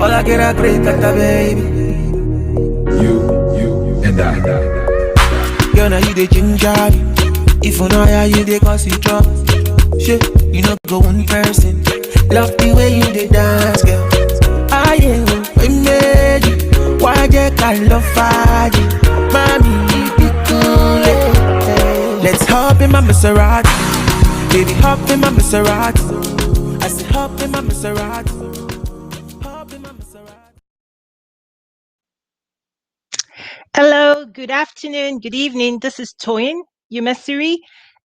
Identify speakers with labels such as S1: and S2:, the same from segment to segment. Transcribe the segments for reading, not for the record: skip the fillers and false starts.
S1: All I get a great kata, baby.
S2: You, and I.
S1: Girl, now you the ginger. If you know how you dey cause it drop. Shit, you know go one person. Love the way you dey dance, girl. I am we made you. Why you can't love fire? Mommy, you be cool. Let's hop in my Maserati. Baby, hop in my Maserati. I said hop in my Maserati. Hop in my Maserati.
S3: Hello, good afternoon, good evening. This is Toyin Umesiri,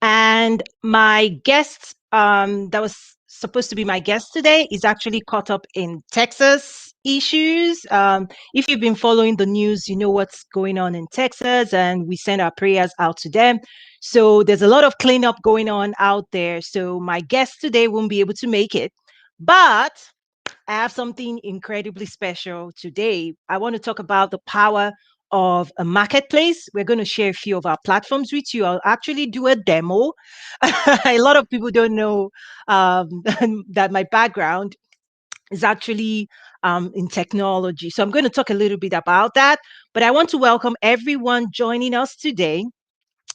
S3: and my guest that was supposed to be my guest today is actually caught up in Texas issues. If you've been following the news, you know what's going on in Texas, and we send our prayers out to them. So there's a lot of cleanup going on out there. So my guest today won't be able to make it, but I have something incredibly special today. I want to talk about the power of a marketplace. We're going to share a few of our platforms with you. I'll actually do a demo. A lot of people don't know that my background is actually in technology. So I'm going to talk a little bit about that. But I want to welcome everyone joining us today.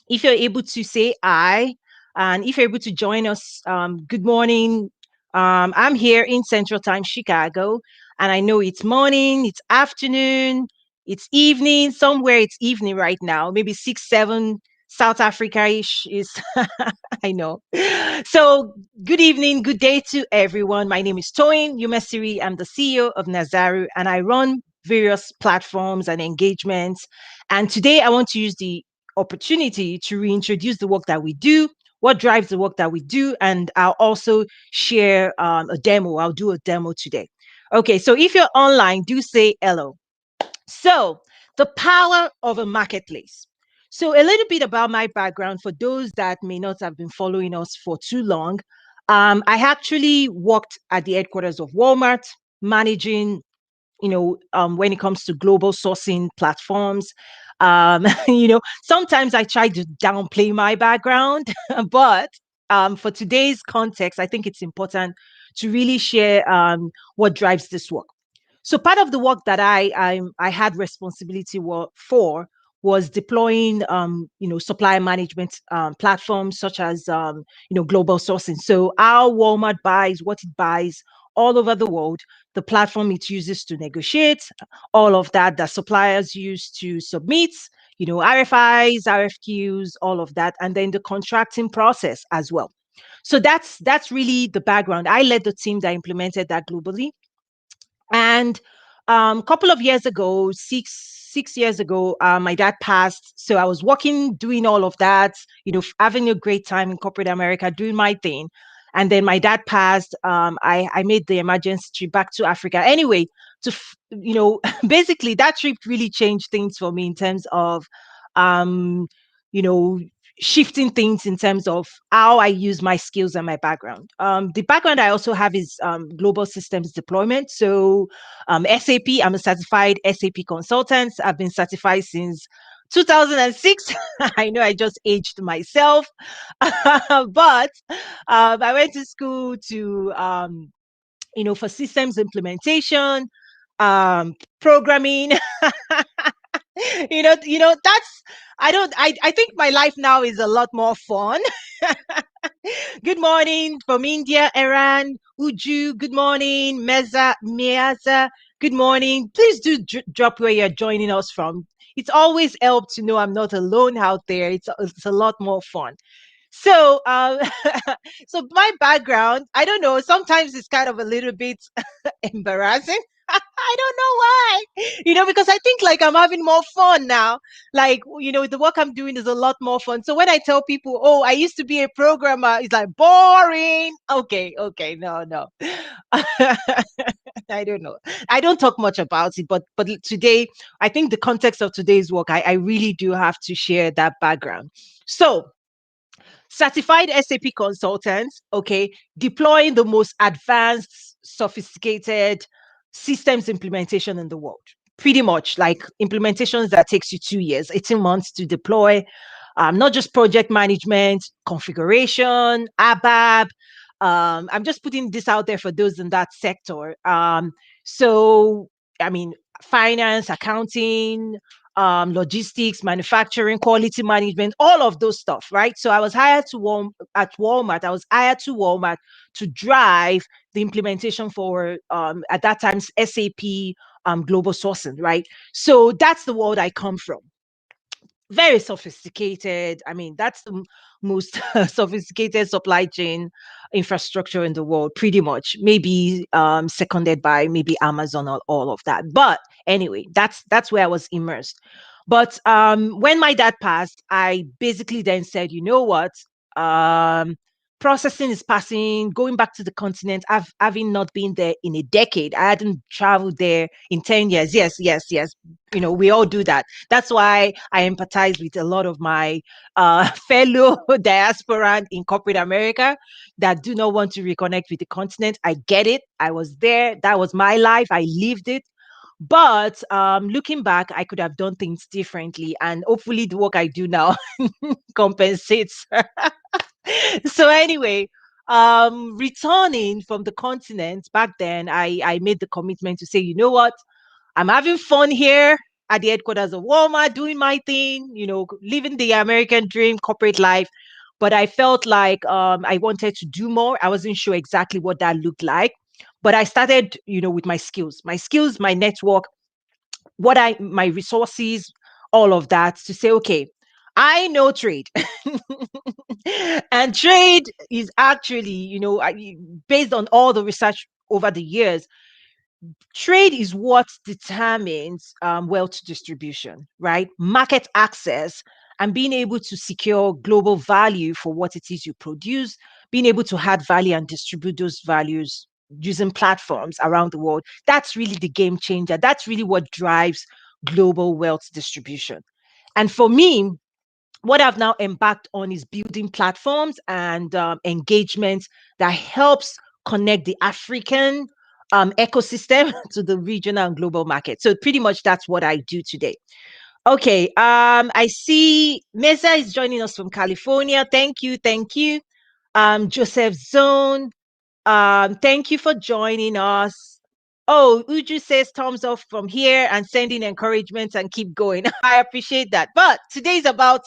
S3: If you're able to say I, and if you're able to join us, good morning. I'm here in Central Time, Chicago, and I know it's morning, it's afternoon, it's evening. Somewhere it's evening right now, maybe 6, 7 South Africa-ish is, I know. So good evening, good day to everyone. My name is Toyin Umesiri. I'm the CEO of Nazaru, and I run various platforms and engagements. And today I want to use the opportunity to reintroduce the work that we do, what drives the work that we do, and I'll also share a demo. I'll do a demo today. Okay, so if you're online, do say hello. So, the power of a marketplace. So, a little bit about my background for those that may not have been following us for too long. I actually worked at the headquarters of Walmart, managing when it comes to global sourcing platforms. Sometimes I try to downplay my background, but for today's context, I think it's important to really share what drives this work. So part of the work that I had responsibility for was deploying supply management platforms such as global sourcing. So our Walmart buys what it buys all over the world, the platform it uses to negotiate, all of that suppliers use to submit, RFIs, RFQs, all of that, and then the contracting process as well. So that's really the background. I led the team that implemented that globally. And a couple of years ago, six years ago, my dad passed. So I was working, doing all of that, having a great time in corporate America, doing my thing. And then my dad passed. I made the emergency trip back to Africa. Anyway, basically that trip really changed things for me in terms of, um, you know, shifting things in terms of how I use my skills and my background. The background I also have is global systems deployment. So SAP, I'm a certified SAP consultant. I've been certified since 2006. I know I just aged myself, but I went to school to, for systems implementation, programming. That's I think my life now is a lot more fun. Good morning from India, Iran, Uju. Good morning, Miaza. Good morning. Please do drop where you're joining us from. It's always helped to know I'm not alone out there. It's a lot more fun. So, so my background, I don't know. Sometimes it's kind of a little bit embarrassing. I don't know why, because I think like I'm having more fun now. Like, the work I'm doing is a lot more fun. So when I tell people, oh, I used to be a programmer, it's like boring. Okay, no. I don't know. I don't talk much about it, but today, I think the context of today's work, I really do have to share that background. So, certified SAP consultants, okay, deploying the most advanced, sophisticated systems implementation in the world. Pretty much like implementations that takes you 2 years, 18 months to deploy, not just project management, configuration, ABAP. I'm just putting this out there for those in that sector. So, I mean, finance, accounting, logistics, manufacturing, quality management, all of those stuff, right? So I was hired to at Walmart. I was hired to Walmart to drive the implementation for at that time SAP global sourcing, right? So that's the world I come from. Very sophisticated. I mean, that's the most sophisticated supply chain infrastructure in the world, pretty much. Maybe seconded by maybe Amazon or all of that. But anyway, that's where I was immersed. But when my dad passed, I basically then said, you know what? Um, Processing is passing, going back to the continent. Having not been there in a decade. I hadn't traveled there in 10 years. Yes, yes, yes. We all do that. That's why I empathize with a lot of my fellow diaspora in corporate America that do not want to reconnect with the continent. I get it. I was there. That was my life. I lived it. But looking back, I could have done things differently. And hopefully, the work I do now compensates. So, anyway, returning from the continent back then, I made the commitment to say, you know what? I'm having fun here at the headquarters of Walmart, doing my thing, living the American dream, corporate life. But I felt like I wanted to do more. I wasn't sure exactly what that looked like. But I started, with my skills, my network, my resources, all of that to say, okay, I know trade. And trade is actually, based on all the research over the years, trade is what determines wealth distribution, right? Market access and being able to secure global value for what it is you produce, being able to add value and distribute those values using platforms around the world. That's really the game changer. That's really what drives global wealth distribution. And for me, what I've now embarked on is building platforms and engagement that helps connect the African ecosystem to the regional and global market. So pretty much that's what I do today. Okay, I see Mesa is joining us from California. Thank you, thank you. Joseph Zone, thank you for joining us. Oh, Uju says thumbs up from here and sending encouragement and keep going. I appreciate that. But today's about,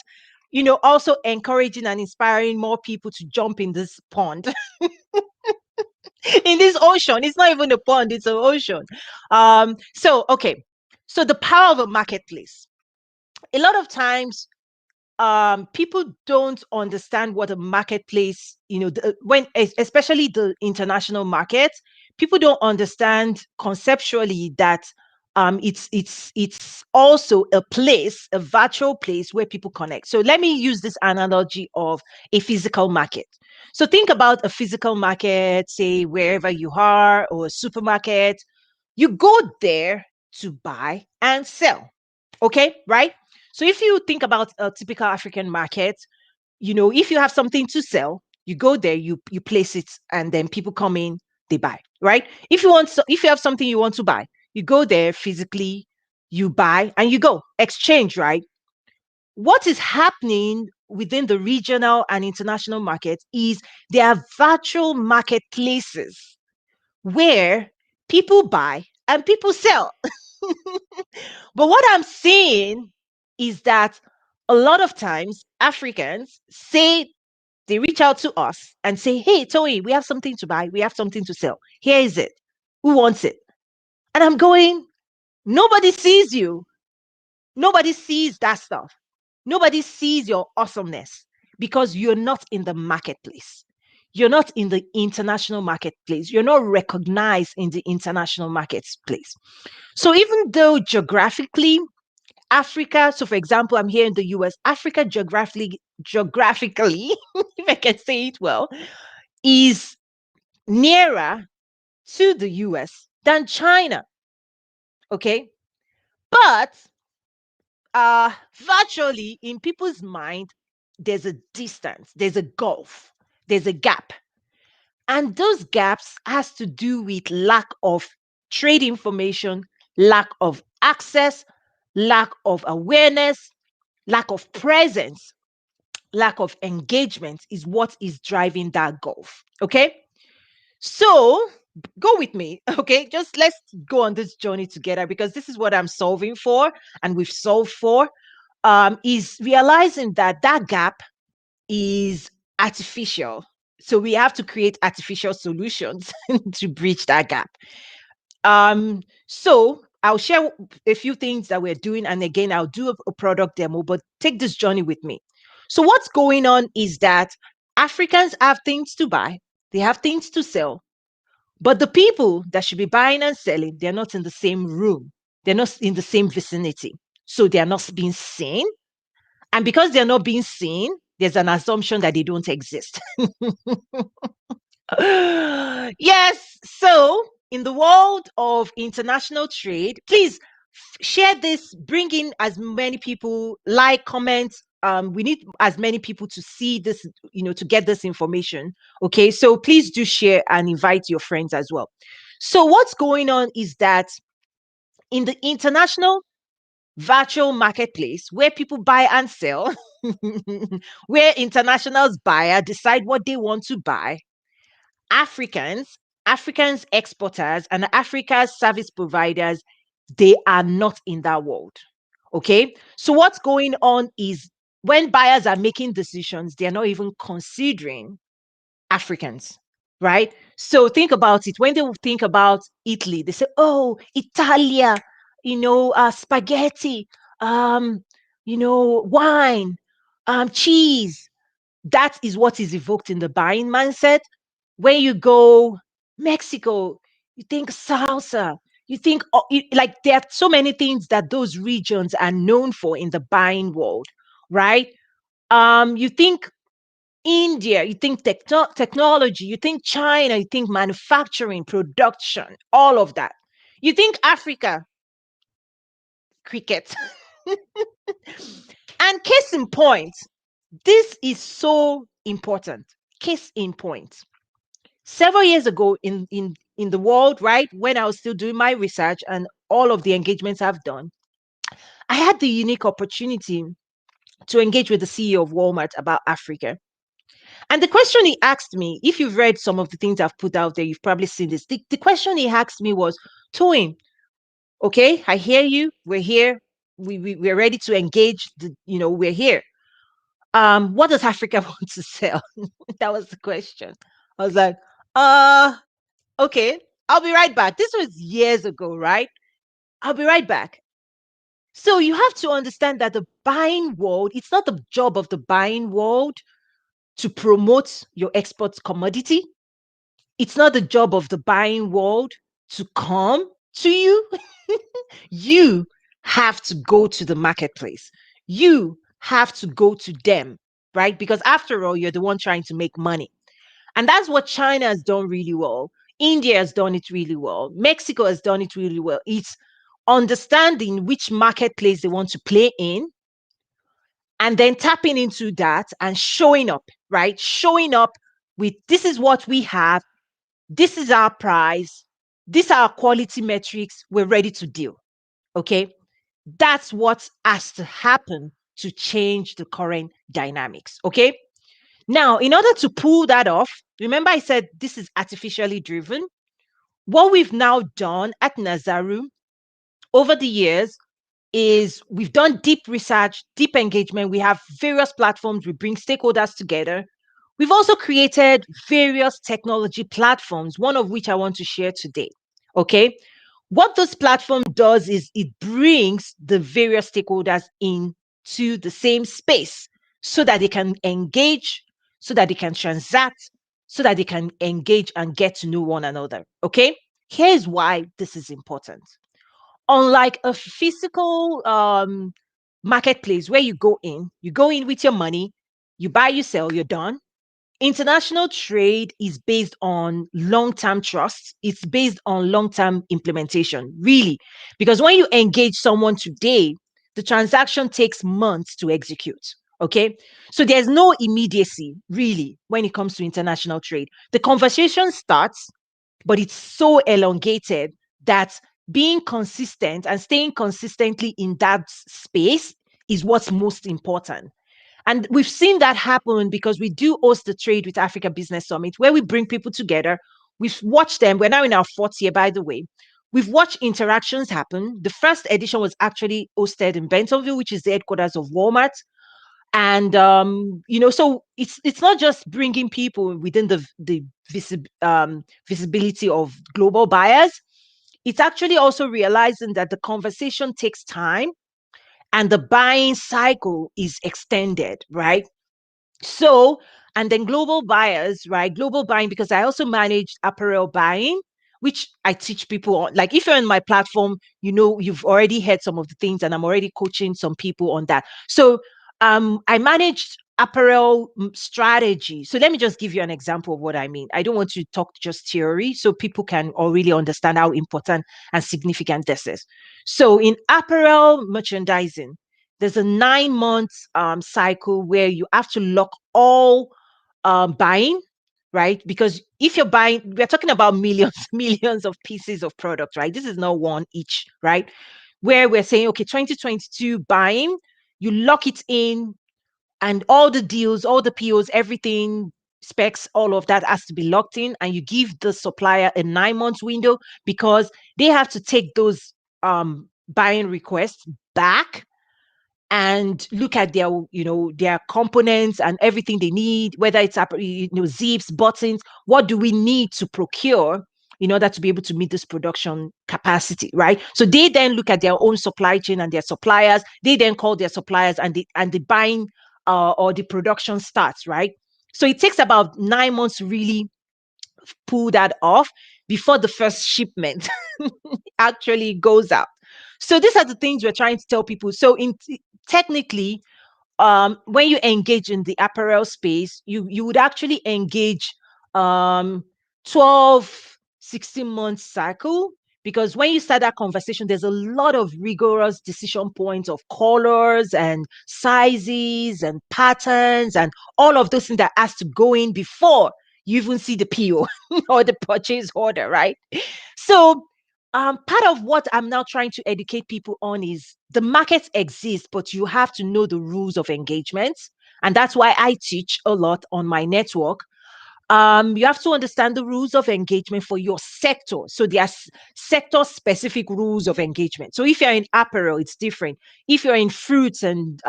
S3: also encouraging and inspiring more people to jump in this pond, in this ocean. It's not even a pond, it's an ocean. Okay. So the power of a marketplace. A lot of times people don't understand what a marketplace, especially the international market, people don't understand conceptually that it's also a place, a virtual place where people connect. So let me use this analogy of a physical market. So think about a physical market, say wherever you are, or a supermarket. You go there to buy and sell. Okay, right? So if you think about a typical African market, if you have something to sell, you go there, you place it, and then people come in, they buy, right? If you have something you want to buy, you go there physically, you buy, and you go exchange, right? What is happening within the regional and international market is there are virtual marketplaces where people buy and people sell. But what I'm saying is that a lot of times Africans say they reach out to us and say, hey, Toy, we have something to buy, we have something to sell. Here is it. Who wants it? And I'm going, nobody sees you. Nobody sees that stuff. Nobody sees your awesomeness because you're not in the marketplace. You're not in the international marketplace. You're not recognized in the international marketplace. So even though geographically, Africa, so for example, I'm here in the US, Africa geographically, if I can say it well, is nearer to the US than China. Okay. But virtually in people's mind, there's a distance, there's a gulf, there's a gap. And those gaps has to do with lack of trade information, lack of access, lack of awareness, lack of presence, lack of engagement is what is driving that gulf. Okay. So Go with me, okay? Just let's go on this journey together, because this is what I'm solving for, and we've solved for. Is realizing that that gap is artificial. So we have to create artificial solutions to bridge that gap. So I'll share a few things that we're doing, and again, I'll do a product demo, but take this journey with me. So what's going on is that Africans have things to buy, they have things to sell, but the people that should be buying and selling, they're not in the same room, they're not in the same vicinity. So they are not being seen. And because they're not being seen, there's an assumption that they don't exist. Yes. So, in the world of international trade, please share this, bring in as many people, like, comment. We need as many people to see this, to get this information. Okay. So, please do share and invite your friends as well. So, what's going on is that in the international virtual marketplace where people buy and sell, where internationals buyer decide what they want to buy, Africans, Africans exporters, and Africa's service providers, they are not in that world. Okay. So what's going on is when buyers are making decisions, they're not even considering Africans, right? So think about it. When they will think about Italy, they say, "Oh, Italia, spaghetti, um, wine, cheese." That is what is evoked in the buying mindset. When you go Mexico, you think salsa. You think like there are so many things that those regions are known for in the buying world, right? You think India, you think technology, you think China, you think manufacturing, production, all of that. You think Africa, cricket. And case in point, this is so important. Case in point. Several years ago in the world, right, when I was still doing my research and all of the engagements I've done, I had the unique opportunity to engage with the CEO of Walmart about Africa. And the question he asked me, if you've read some of the things I've put out there, you've probably seen this. The question he asked me was, Toyin, okay, I hear you. We're here. We're ready to engage. We're here. What does Africa want to sell? That was the question. I was like, uh, okay, I'll be right back. This was years ago, right? I'll be right back. So you have to understand that the buying world, it's not the job of the buying world to promote your export commodity. It's not the job of the buying world to come to you. You have to go to the marketplace. You have to go to them, right? Because after all, you're the one trying to make money. And that's what China has done really well. India has done it really well. Mexico has done it really well. It's understanding which marketplace they want to play in and then tapping into that and showing up, right? Showing up with this is what we have, this is our price, these are our quality metrics, we're ready to deal. Okay. That's what has to happen to change the current dynamics. Okay. Now, in order to pull that off, remember I said this is artificially driven. What we've now done at Nazaru over the years is we've done deep research, deep engagement. We have various platforms, we bring stakeholders together. We've also created various technology platforms, one of which I want to share today. Okay. What this platform does is it brings the various stakeholders into the same space so that they can engage, so that they can transact, so that they can engage and get to know one another. Okay. Here's why this is important. Unlike a physical marketplace where you go in with your money, you buy, you sell, you're done. International trade is based on long-term trust. It's based on long-term implementation, really. Because when you engage someone today, the transaction takes months to execute. Okay. So there's no immediacy, really, when it comes to international trade. The conversation starts, but it's so elongated that being consistent and staying consistently in that space is what's most important. And we've seen that happen because we do host the Trade with Africa Business Summit, where we bring people together. We've watched them. We're now in our fourth year, by the way. We've watched interactions happen. The first edition was actually hosted in Bentonville, which is the headquarters of Walmart. And so it's not just bringing people within the visibility of global buyers. It's actually also realizing that the conversation takes time and the buying cycle is extended, right? So, and then global buyers, right? Global buying, because I also manage apparel buying, which I teach people on. Like if you're in my platform, you've already heard some of the things, and I'm already coaching some people on that. So, I managed apparel strategy. So let me just give you an example of what I mean. I don't want to talk just theory, so people can all really understand how important and significant this is. So in apparel merchandising, there's a 9 month cycle where you have to lock all buying, right? Because if you're buying, we're talking about millions, millions of pieces of product, right? This is not one each, right? Where we're saying, okay, 2022 buying, you lock it in, and all the deals, all the POs, everything, specs, all of that has to be locked in, and you give the supplier a 9 months window because they have to take those buying requests back and look at their components and everything they need, whether it's zips, buttons. What do we need to procure in order to be able to meet this production capacity, right? So they then look at their own supply chain and their suppliers. They then call their suppliers, and the buying or the production starts, right? So it takes about 9 months to really pull that off before the first shipment actually goes out. So these are the things we're trying to tell people. So technically, when you engage in the apparel space, you would actually engage 12, 16 months cycle, because when you start that conversation, there's a lot of rigorous decision points of colors and sizes and patterns and all of those things that has to go in before you even see the PO or the purchase order, right? So part of what I'm now trying to educate people on is the markets exist, but you have to know the rules of engagement. And that's why I teach a lot on my network. You have to understand the rules of engagement for your sector. So there are sector specific rules of engagement. So if you're in apparel, it's different. If you're in fruits and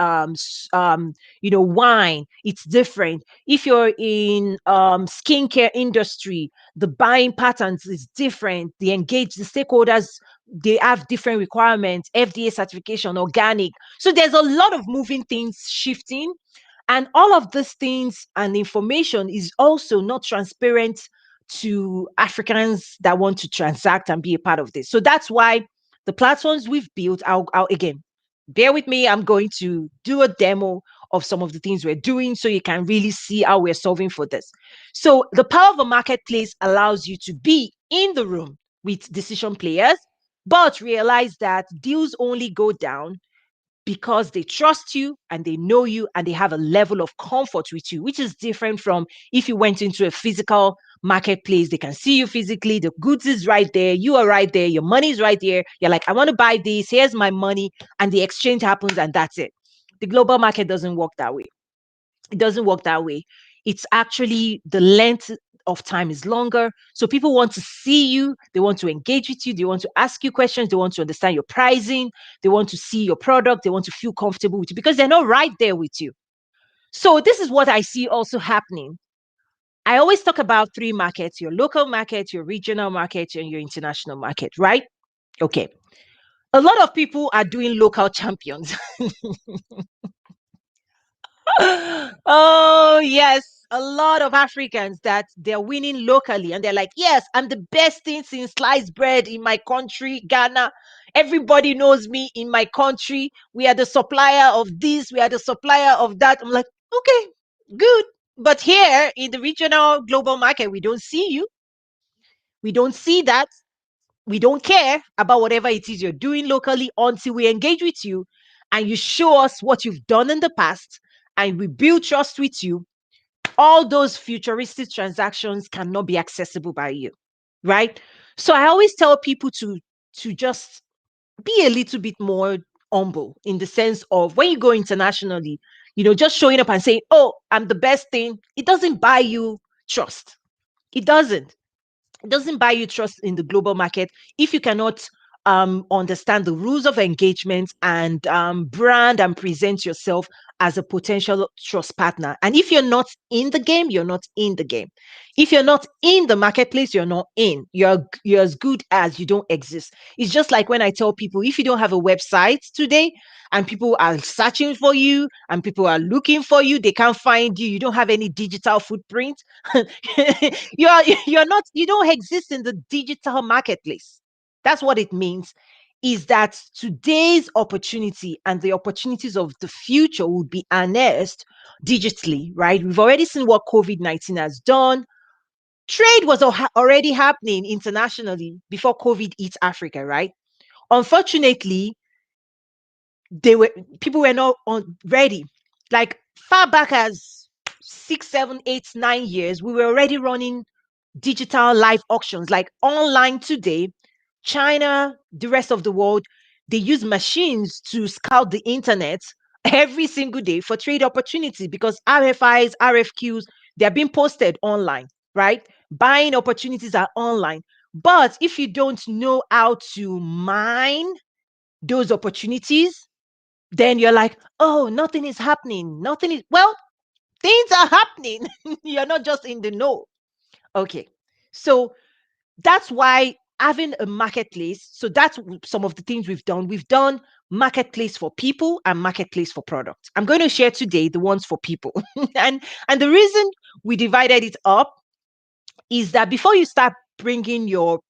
S3: wine, it's different. If you're in skincare industry, the buying patterns is different. The stakeholders, they have different requirements, FDA certification, organic. So there's a lot of moving things shifting, and all of these things and information is also not transparent to Africans that want to transact and be a part of this. So that's why the platforms we've built, I'll again, bear with me. I'm going to do a demo of some of the things we're doing so you can really see how we're solving for this. So the power of a marketplace allows you to be in the room with decision players, but realize that deals only go down because they trust you and they know you and they have a level of comfort with you, which is different from if you went into a physical marketplace. They can see you physically, the goods is right there, you are right there, your money is right there. You're like, I want to buy this, here's my money, and the exchange happens, and that's it. The global market doesn't work that way. It doesn't work that way. It's actually the length of time is longer. So people want to see you, they want to engage with you, they want to ask you questions, they want to understand your pricing, they want to see your product, they want to feel comfortable with you because they're not right there with you. So this is what I see also happening. I always talk about three markets: your local market, your regional market, and your international market, right? Okay. A lot of people are doing local champions. Oh, yes. A lot of Africans that they're winning locally and they're like, yes, I'm the best thing since sliced bread in my country, Ghana. Everybody knows me in my country. We are the supplier of this, we are the supplier of that. I'm like, okay, good. But here in the regional global market, we don't see you. We don't see that. We don't care about whatever it is you're doing locally until we engage with you and you show us what you've done in the past and we build trust with you. All those futuristic transactions cannot be accessible by you, right? So I always tell people to just be a little bit more humble in the sense of when you go internationally, just showing up and saying, oh, I'm the best thing, it doesn't buy you trust. It doesn't. It doesn't buy you trust in the global market if you cannot understand the rules of engagement and brand and present yourself as a potential trust partner. And if you're not in the game, you're not in the game. If you're not in the marketplace, you're not in. You're as good as you don't exist. It's just like when I tell people, if you don't have a website today and people are searching for you and people are looking for you, they can't find you, you don't have any digital footprint, you're not, you don't exist in the digital marketplace. That's what it means, is that today's opportunity and the opportunities of the future will be harnessed digitally, right? We've already seen what COVID-19 has done. Trade was already happening internationally before COVID hit Africa, right? Unfortunately, they were people were not ready. Like far back as 6, 7, 8, 9 years, we were already running digital live auctions, like online today. China, the rest of the world, they use machines to scout the internet every single day for trade opportunity because RFIs, RFQs, they're being posted online, right? Buying opportunities are online. But if you don't know how to mine those opportunities, then you're like, oh, nothing is happening. Nothing is, well, things are happening. You're not just in the know. Okay. So that's why having a marketplace, so that's some of the things we've done. We've done marketplace for people and marketplace for products. I'm going to share today the ones for people. And the reason we divided it up is that before you start bringing your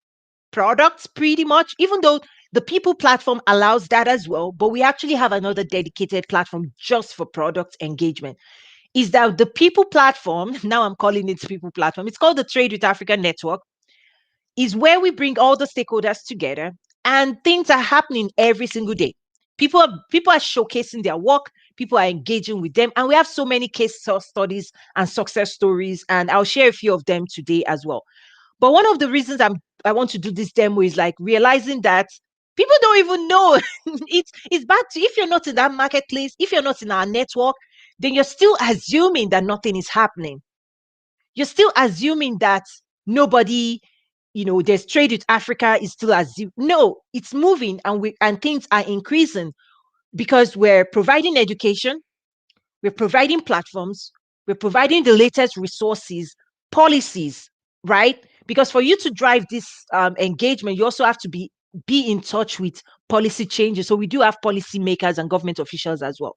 S3: products, pretty much, even though the people platform allows that as well, but we actually have another dedicated platform just for product engagement. Is that the people platform? Now I'm calling it people platform. It's called the Trade with Africa Network, is where we bring all the stakeholders together and things are happening every single day. People are showcasing their work, people are engaging with them, and we have so many case studies and success stories, and I'll share a few of them today as well. But one of the reasons I want to do this demo is like realizing that people don't even know. It's bad to, if you're not in that marketplace, if you're not in our network, then you're still assuming that nothing is happening. You're still assuming that nobody, there's trade with Africa is still assumed. No, it's moving and things are increasing because we're providing education, we're providing platforms, we're providing the latest resources, policies, right? Because for you to drive this engagement, you also have to be in touch with policy changes. So we do have policy makers and government officials as well.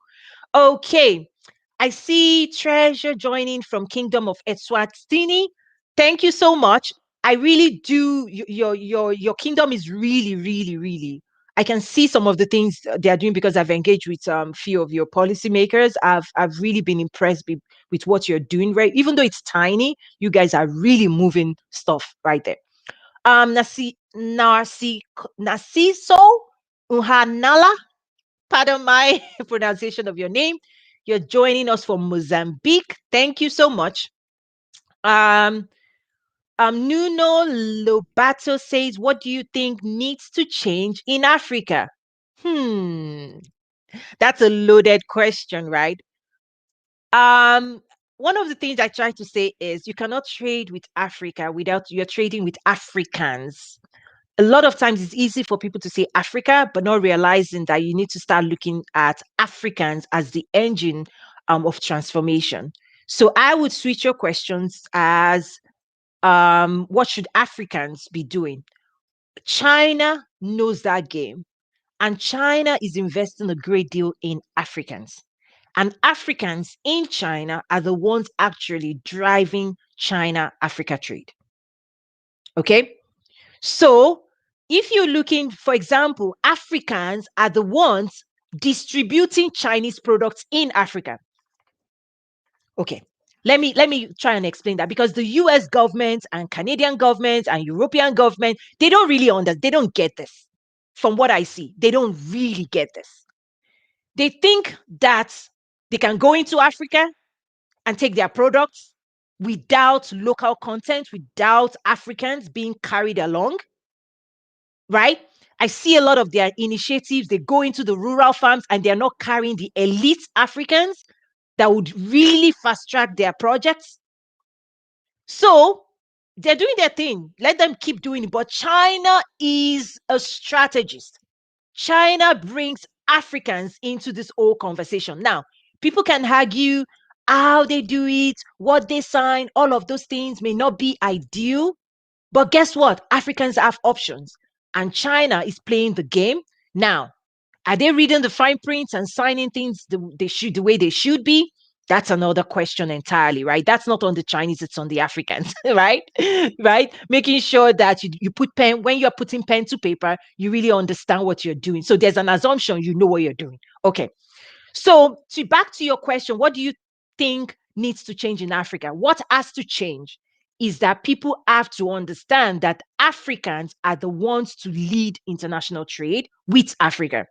S3: Okay, I see Treasure joining from Kingdom of Eswatini. Thank you so much. I really do. Your kingdom is really, really, really. I can see some of the things they are doing because I've engaged with few of your policymakers. I've really been impressed with what you're doing. Right, even though it's tiny, you guys are really moving stuff right there. Nasiso Uhanala, pardon my pronunciation of your name. You're joining us from Mozambique. Thank you so much. Um, Nuno Lobato says, what do you think needs to change in Africa? That's a loaded question, right? Um, One of the things I try to say is you cannot trade with Africa without you're trading with Africans. A lot of times it's easy for people to say Africa, but not realizing that you need to start looking at Africans as the engine of transformation. So I would switch your questions as what should Africans be doing? China knows that game, and China is investing a great deal in Africans. And Africans in China are the ones actually driving China Africa trade. Okay. So if you're looking, for example, Africans are the ones distributing Chinese products in Africa. Okay. Let me try and explain that, because the US government and Canadian government and European government, they don't really they don't get this. From what I see, they don't really get this. They think that they can go into Africa and take their products without local content, without Africans being carried along, right? I see a lot of their initiatives. They go into the rural farms and they're not carrying the elite Africans that would really fast track their projects. So They're doing their thing. Let them keep doing it. But China is a strategist. China brings Africans into this whole conversation. Now, people can argue how they do it, what they sign, all of those things may not be ideal. But guess what? Africans have options, and China is playing the game. Now, are they reading the fine prints and signing things the way they should be? That's another question entirely, right? That's not on the Chinese, it's on the Africans, right? Right? Making sure that you put pen, when you're putting pen to paper, you really understand what you're doing. So there's an assumption you know what you're doing. Okay. So back to your question, what do you think needs to change in Africa? What has to change is that people have to understand that Africans are the ones to lead international trade with Africa,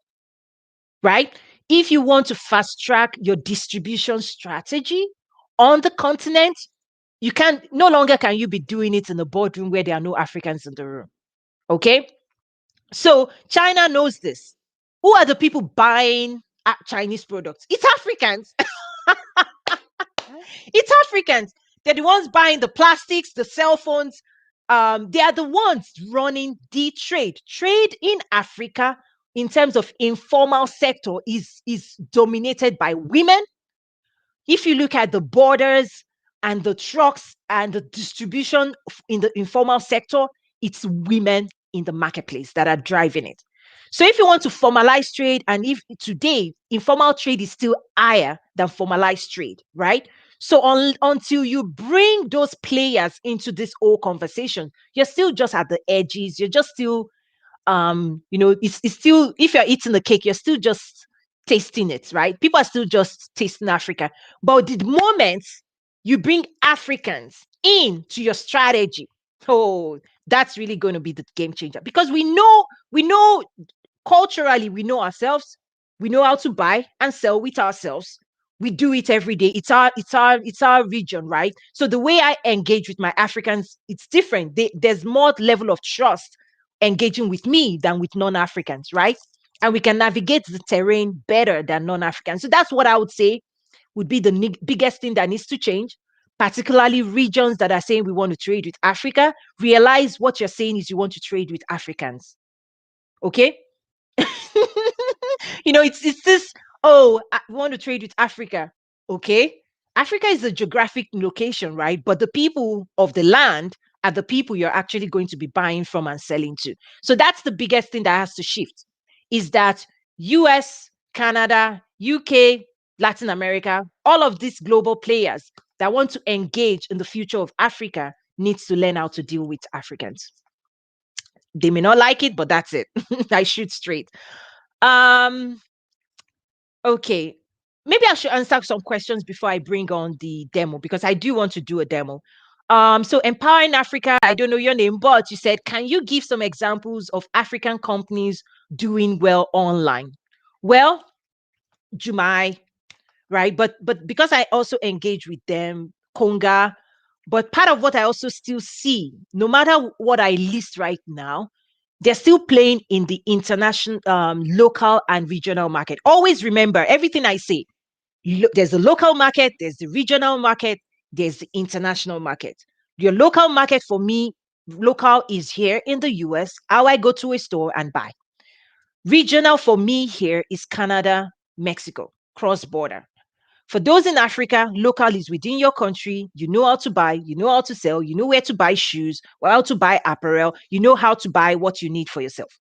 S3: right? If you want to fast track your distribution strategy on the continent, you can no longer can you be doing it in the boardroom where there are no Africans in the room. Okay. So China knows this. Who are the people buying Chinese products? It's Africans. It's Africans. They're the ones buying the plastics, the cell phones. They are the ones running the trade. Trade in Africa, in terms of informal sector, is dominated by women. If you look at the borders and the trucks and the distribution in the informal sector, it's women in the marketplace that are driving it. So if you want to formalize trade, and if today informal trade is still higher than formalized trade, right? So until you bring those players into this whole conversation, you're still just at the edges. You're just still it's still, if you're eating the cake, you're still just tasting it, right? People are still just tasting Africa. But the moment you bring Africans into your strategy, oh, that's really going to be the game changer, because we know culturally, we know ourselves, we know how to buy and sell with ourselves. We do it every day. It's our region, right? So the way I engage with my Africans, it's different. There's more level of trust engaging with me than with non-Africans, right? And we can navigate the terrain better than non-Africans. So that's what I would say would be the biggest thing that needs to change, particularly regions that are saying we want to trade with Africa. Realize what you're saying is you want to trade with Africans. Okay? it's this, oh, I want to trade with Africa. Okay. Africa is a geographic location, right? But the people of the land are the people you're actually going to be buying from and selling to. So that's the biggest thing that has to shift, is that US, Canada, UK, Latin America, all of these global players that want to engage in the future of Africa needs to learn how to deal with Africans. They may not like it, but that's it. I shoot straight. Um, okay. Maybe I should answer some questions before I bring on the demo, because I do want to do a demo. So Empowering Africa, I don't know your name, but you said, can you give some examples of African companies doing well online? Well, Jumai, right? But because I also engage with them, Konga, but part of what I also still see, no matter what I list right now, they're still playing in the international, local and regional market. Always remember everything I say. There's the local market, there's the regional market, there's the international market. Your local market for me, local is here in the US, how I go to a store and buy. Regional for me here is Canada, Mexico, cross border. For those in Africa, local is within your country. You know how to buy, you know how to sell, you know where to buy shoes, or how to buy apparel, you know how to buy what you need for yourself.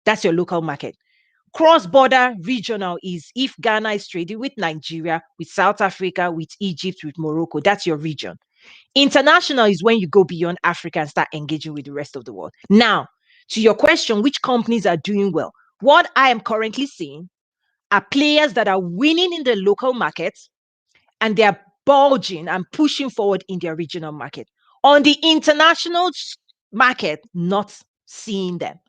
S3: That's your local market. Cross-border regional is if Ghana is trading with Nigeria, with South Africa, with Egypt, with Morocco. That's your region. International is when you go beyond Africa and start engaging with the rest of the world. Now, to your question, which companies are doing well? What I am currently seeing are players that are winning in the local markets, and they're bulging and pushing forward in their regional market. On the international market, not seeing them.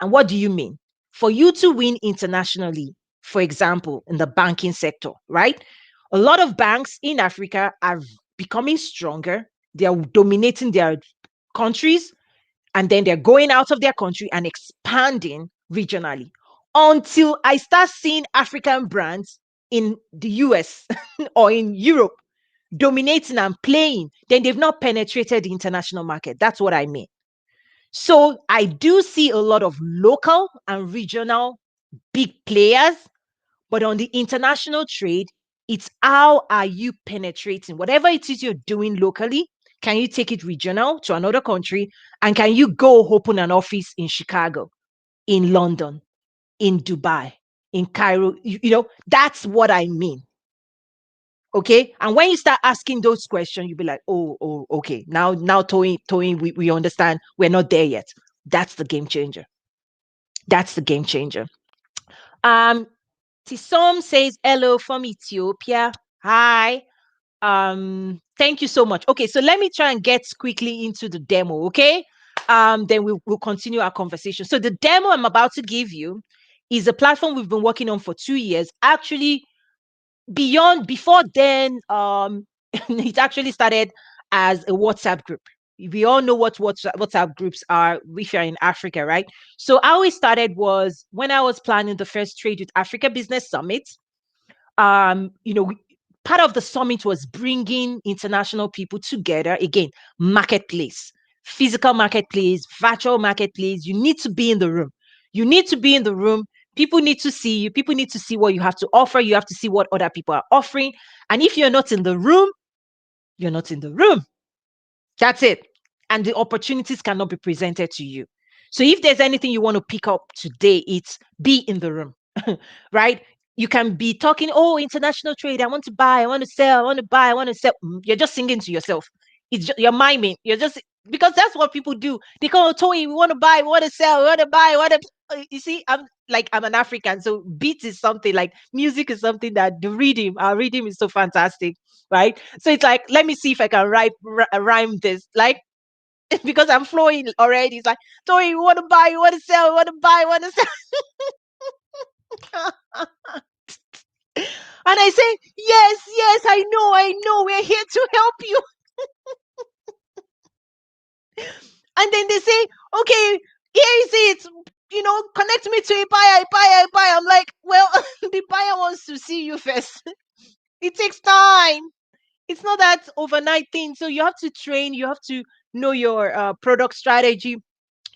S3: And what do you mean? For you to win internationally, for example, in the banking sector, right? A lot of banks in Africa are becoming stronger. They are dominating their countries, and then they're going out of their country and expanding regionally, until I start seeing African brands in the US or in Europe dominating and playing, then they've not penetrated the international market. That's what I mean. So I do see a lot of local and regional big players, but on the international trade, it's how are you penetrating whatever it is you're doing locally? Can you take it regional to another country? And can you go open an office in Chicago, in London, in Dubai, in Cairo? That's what I mean. Okay. And when you start asking those questions, you'll be like, oh, okay. Now, Towing, we understand we're not there yet. That's the game changer. That's the game changer. Um, Tisom says hello from Ethiopia. Hi. Thank you so much. Okay, so let me try and get quickly into the demo, okay? Then we'll continue our conversation. So the demo I'm about to give you is a platform we've been working on for 2 years. Actually, before then, it actually started as a WhatsApp group. We all know what WhatsApp groups are if you're in Africa, right? So how it started was when I was planning the first Trade with Africa Business Summit. um you know Part of the summit was bringing international people together. Again, marketplace, physical marketplace, virtual marketplace. You need to be in the room. You need to be in the room. People need to see you. People need to see what you have to offer. You have to see what other people are offering. And if you're not in the room, you're not in the room. That's it. And the opportunities cannot be presented to you. So if there's anything you want to pick up today, it's be in the room, right? You can be talking, oh, international trade. I want to buy, I want to sell, I want to buy, I want to sell. You're just singing to yourself. You're miming. You're just, because that's what people do. They call Tony, we want to buy, we want to sell, we want to buy, we want to. You see, I'm an African, so beats is something like music is something that our rhythm is so fantastic, right? So it's like, let me see if I can rhyme this, like, because I'm flowing already. It's like, Tori, we want to buy, we want to sell, we want to buy, we want to sell. And I say, yes, yes, I know, we're here to help you. And then they say, okay, here is it. Connect me to a buyer, a buyer, a buyer. I'm like, well, the buyer wants to see you first. It takes time. It's not that overnight thing. So you have to train, you have to know your product strategy,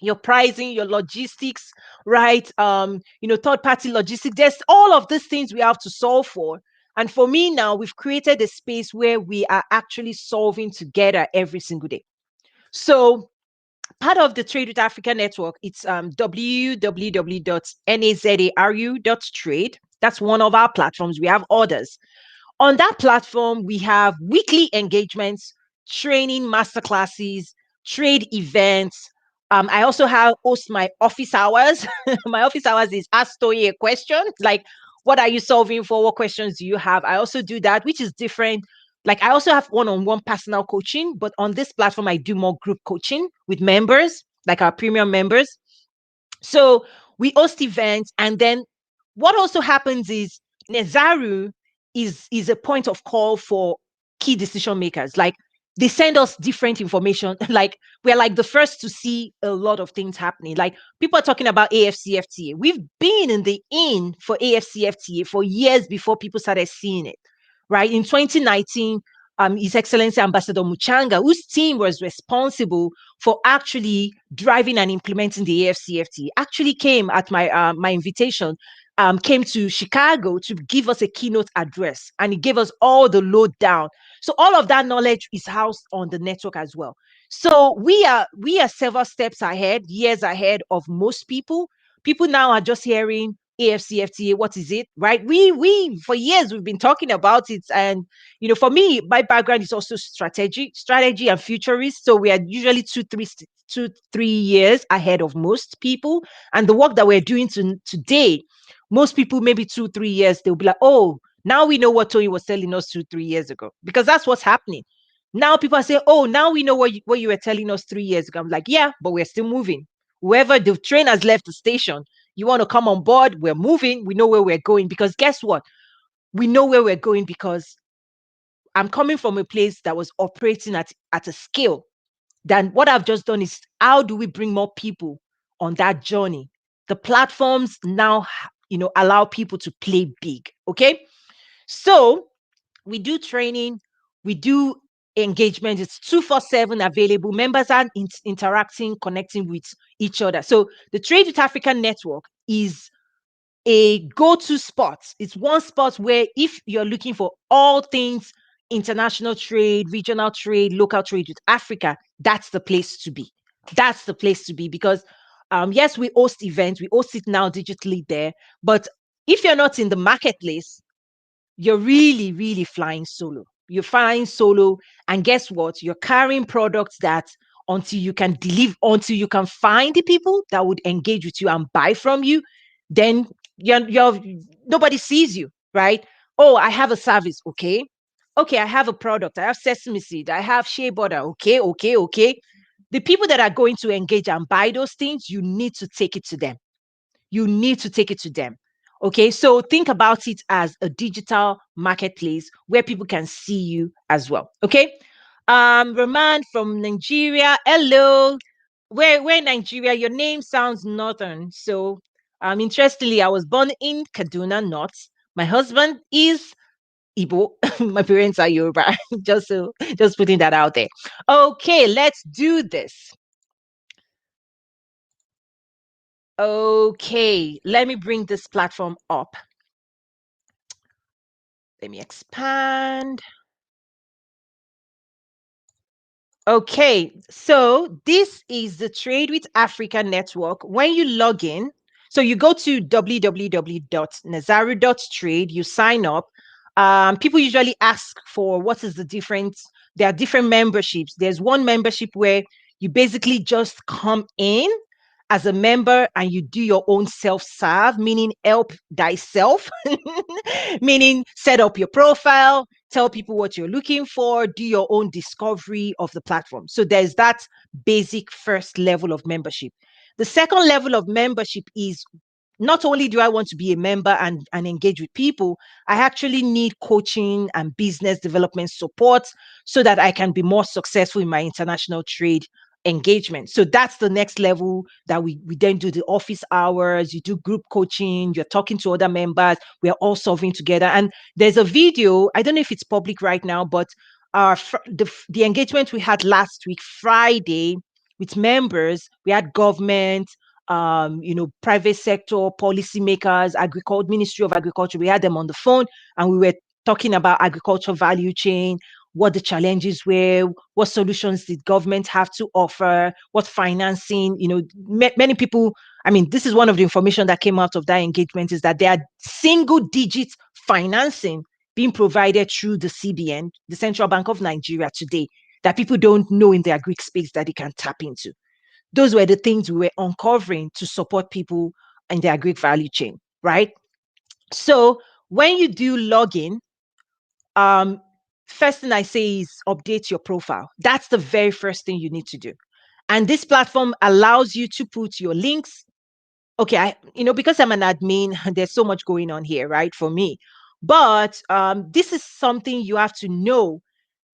S3: your pricing, your logistics, right? Third party logistics. There's all of these things we have to solve for. And for me now, we've created a space where we are actually solving together every single day. So part of the Trade with Africa network, it's www.nazaru.trade. That's one of our platforms. We have others. On that platform, we have weekly engagements, training masterclasses, trade events. I also host my office hours. My office hours is ask Toye a question, like, what are you solving for? What questions do you have? I also do that, which is different. Like, I also have one-on-one personal coaching, but on this platform, I do more group coaching with members, like our premium members. So we host events, and then what also happens is Nezaru is a point of call for key decision makers. Like, they send us different information. Like, we're like the first to see a lot of things happening. Like, people are talking about AFCFTA. We've been in for AFCFTA for years before people started seeing it. Right in 2019, His Excellency Ambassador Muchanga, whose team was responsible for actually driving and implementing the AFCFT, actually came at my invitation, came to Chicago to give us a keynote address, and he gave us all the lowdown. So all of that knowledge is housed on the network as well. So we are several steps ahead, years ahead of most people. People now are just hearing AFCFTA, what is it, right? We for years we've been talking about it, and for me, my background is also strategy and futurist. So we are usually 2-3 years ahead of most people. And the work that we're doing today, most people, maybe 2-3 years, they'll be like, oh, now we know what Tony was telling us 2-3 years ago, because that's what's happening. Now people are saying, oh, now we know what you were telling us 3 years ago. I'm like, yeah, but we're still moving. Whoever the train has left the station, you want to come on board, we're moving, we know where we're going. Because guess what? We know where we're going because I'm coming from a place that was operating at a scale. Then what I've just done is, how do we bring more people on that journey? The platforms now, allow people to play big. Okay. So we do training, We do engagement. It's 247 available. Members are interacting, connecting with each other. So the Trade with Africa network is a go-to spot. It's one spot where if you're looking for all things international trade, regional trade, local trade with Africa, that's the place to be. That's the place to be because yes, we host events, we host it now digitally there, but if you're not in the marketplace, you're really, really flying solo. You're flying solo, and guess what? You're carrying products that until you can deliver, until you can find the people that would engage with you and buy from you, then you're nobody sees you, right? Oh, I have a service, okay. Okay, I have a product. I have sesame seed. I have shea butter. Okay, okay, okay. The people that are going to engage and buy those things, you need to take it to them. You need to take it to them. Okay, so think about it as a digital marketplace where people can see you as well. Okay, Roman from Nigeria, hello. Where in Nigeria? Your name sounds northern. So, interestingly, I was born in Kaduna North. My husband is Igbo. My parents are Yoruba. Just putting that out there. Okay, let's do this. Okay, let me bring this platform up. Let me expand. Okay, so this is the Trade with Africa network. When you log in, so you go to www.nazaru.trade, you sign up. People usually ask for what is the difference. There are different memberships. There's one membership where you basically just come in as a member and you do your own self-serve, meaning help thyself, meaning set up your profile, tell people what you're looking for, do your own discovery of the platform. So there's that basic first level of membership. The second level of membership is not only do I want to be a member and engage with people, I actually need coaching and business development support so that I can be more successful in my international trade engagement. So that's the next level that we then do the office hours, you do group coaching, you're talking to other members, we're all solving together. And there's a video, I don't know if it's public right now, but the engagement we had last week, Friday, with members, we had government, private sector, policymakers, agriculture, Ministry of Agriculture. We had them on the phone and we were talking about agriculture value chain, what the challenges were, what solutions did government have to offer, what financing, many people, I mean, this is one of the information that came out of that engagement is that there are single digit financing being provided through the CBN, the Central Bank of Nigeria today, that people don't know in their Greek space that they can tap into. Those were the things we were uncovering to support people in their Greek value chain, right? So when you do login, first thing I say is update your profile. That's the very first thing you need to do. And this platform allows you to put your links. Okay, because I'm an admin, there's so much going on here, right, for me. But this is something you have to know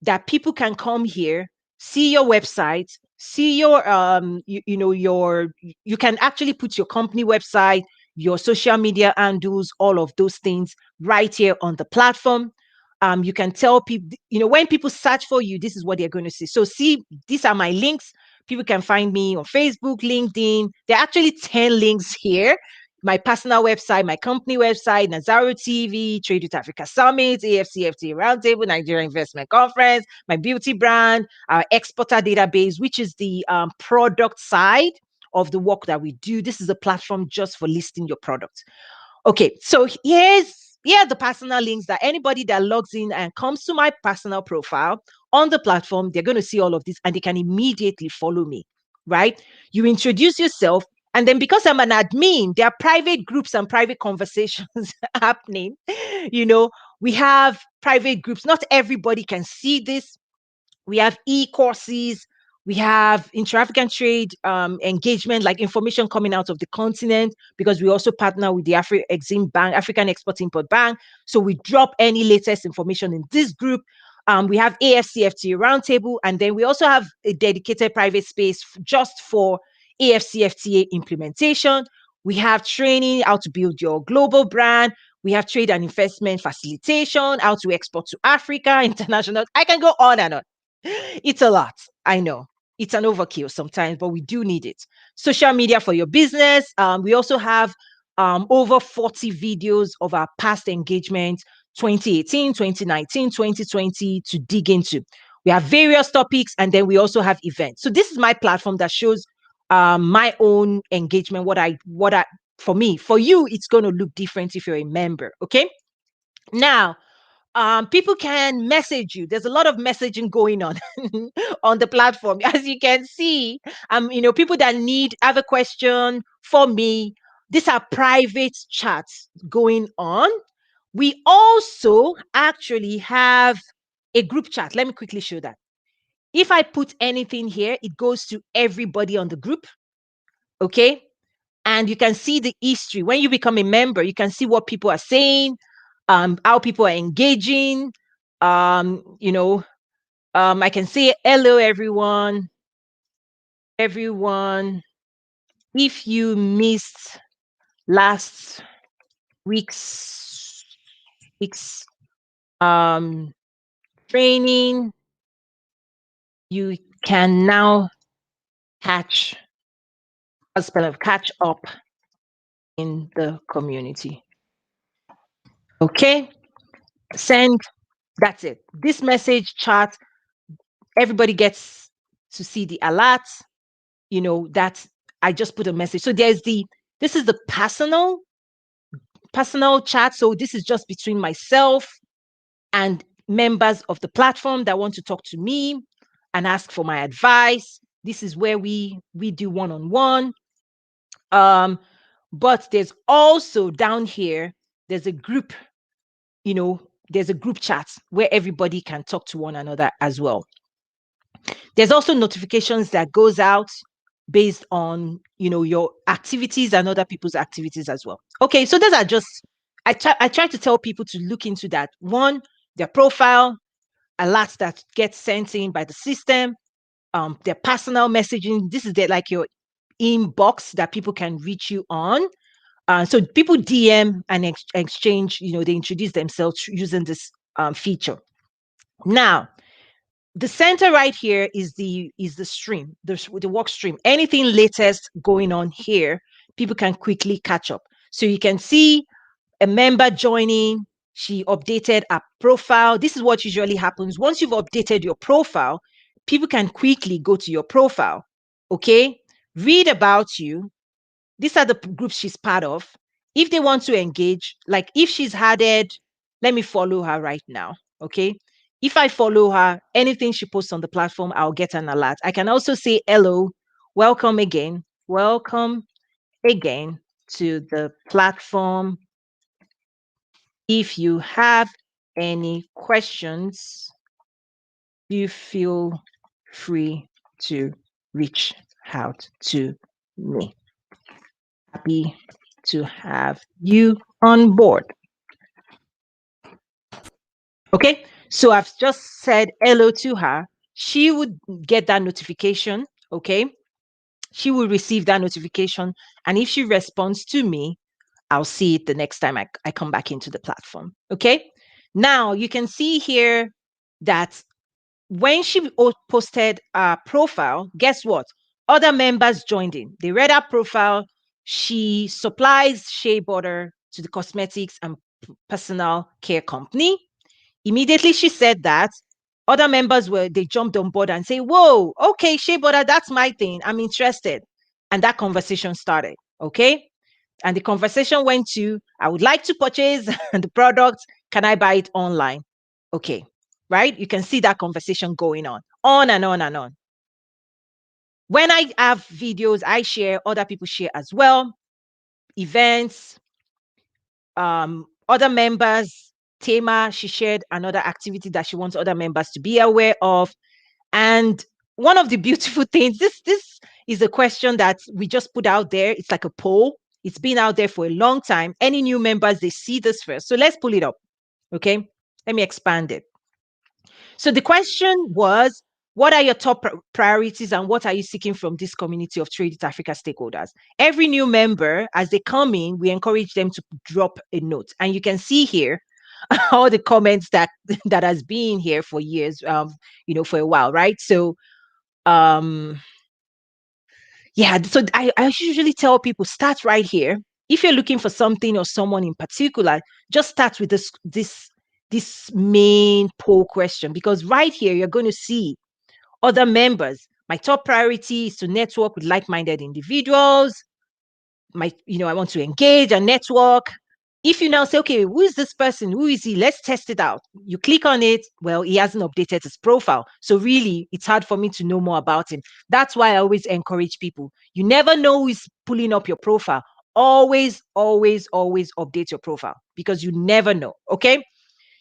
S3: that people can come here, see your website, see your you can actually put your company website, your social media handles, all of those things right here on the platform. You can tell people, when people search for you, this is what they're going to see. So see, these are my links. People can find me on Facebook, LinkedIn. There are actually 10 links here. My personal website, my company website, Nazaru TV, Trade with Africa Summit, AFCFTA Roundtable, Nigeria Investment Conference, my beauty brand, our exporter database, which is the product side of the work that we do. This is a platform just for listing your product. Okay, so here are the personal links that anybody that logs in and comes to my personal profile on the platform, they're going to see all of this and they can immediately follow me, right? You introduce yourself, and then because I'm an admin, there are private groups and private conversations happening. We have private groups. Not everybody can see this. We have e-courses. We have intra-African trade engagement, like information coming out of the continent, because we also partner with the Exim Bank, African Export-Import Bank. So we drop any latest information in this group. We have AFCFTA Roundtable, and then we also have a dedicated private space just for AFCFTA implementation. We have training, how to build your global brand. We have trade and investment facilitation, how to export to Africa, international. I can go on and on. It's a lot. I know. It's an overkill sometimes, but we do need it. Social media for your business. We also have over 40 videos of our past engagements, 2018, 2019, 2020 to dig into. We have various topics, and then we also have events. So this is my platform that shows my own engagement, what I for me. For you, it's going to look different if you're a member. Okay. Now, people can message you. There's a lot of messaging going on on the platform, as you can see. People that have a question for me. These are private chats going on. We also actually have a group chat. Let me quickly show that. If I put anything here, it goes to everybody on the group. Okay. And you can see the history. When you become a member, you can see what people are saying, how people are engaging. I can say hello, everyone. Everyone, if you missed last week's training, you can now catch up in the community. Okay, send. That's it. This message chat, everybody gets to see the alerts. That I just put a message. So this is the personal chat. So this is just between myself and members of the platform that want to talk to me and ask for my advice. This is where we do one-on-one. But there's also down here, there's a group, there's a group chat where everybody can talk to one another as well. There's also notifications that goes out based on, your activities and other people's activities as well. Okay, so those are just, I try to tell people to look into that. One, their profile, alerts that get sent in by the system, their personal messaging. This is like your inbox that people can reach you on. So people DM and exchange, they introduce themselves using this feature. Now, the center right here is the stream, the work stream. Anything latest going on here, people can quickly catch up. So you can see a member joining. She updated her profile. This is what usually happens. Once you've updated your profile, people can quickly go to your profile, okay? Read about you. These are the groups she's part of. If they want to engage, like if she's added, let me follow her right now, okay? If I follow her, anything she posts on the platform, I'll get an alert. I can also say, hello, welcome again to the platform. If you have any questions, you feel free to reach out to me. Happy to have you on board. Okay, so I've just said hello to her. She would get that notification, okay? She will receive that notification. And if she responds to me, I'll see it the next time I come back into the platform, okay? Now, you can see here that when she posted a profile, guess what? Other members joined in. They read her profile. She supplies shea butter to the cosmetics and personal care company. Immediately she said that, other members they jumped on board and say, whoa, okay, shea butter, that's my thing. I'm interested. And that conversation started, okay? And the conversation went to, I would like to purchase the product. Can I buy it online? Okay, right? You can see that conversation going on and on and on. When I have videos, I share, other people share as well. Events, other members, Tema, she shared another activity that she wants other members to be aware of. And one of the beautiful things, this is a question that we just put out there. It's like a poll. It's been out there for a long time. Any new members, they see this first. So let's pull it up. Okay, let me expand it. So the question was, What are your top priorities and what are you seeking from this community of Trade It Africa stakeholders? Every new member, as they come in, we encourage them to drop a note. And you can see here all the comments that has been here for years, for a while, right? So, yeah, so I usually tell people start right here. If you're looking for something or someone in particular, just start with this main poll question, because right here you're going to see other members. My top priority is to network with like-minded individuals. I want to engage and network. If you now say, okay, who is this person? Who is he? Let's test it out. You click on it. Well, he hasn't updated his profile. So really, it's hard for me to know more about him. That's why I always encourage people. You never know who's pulling up your profile. Always, always, always update your profile, because you never know. Okay.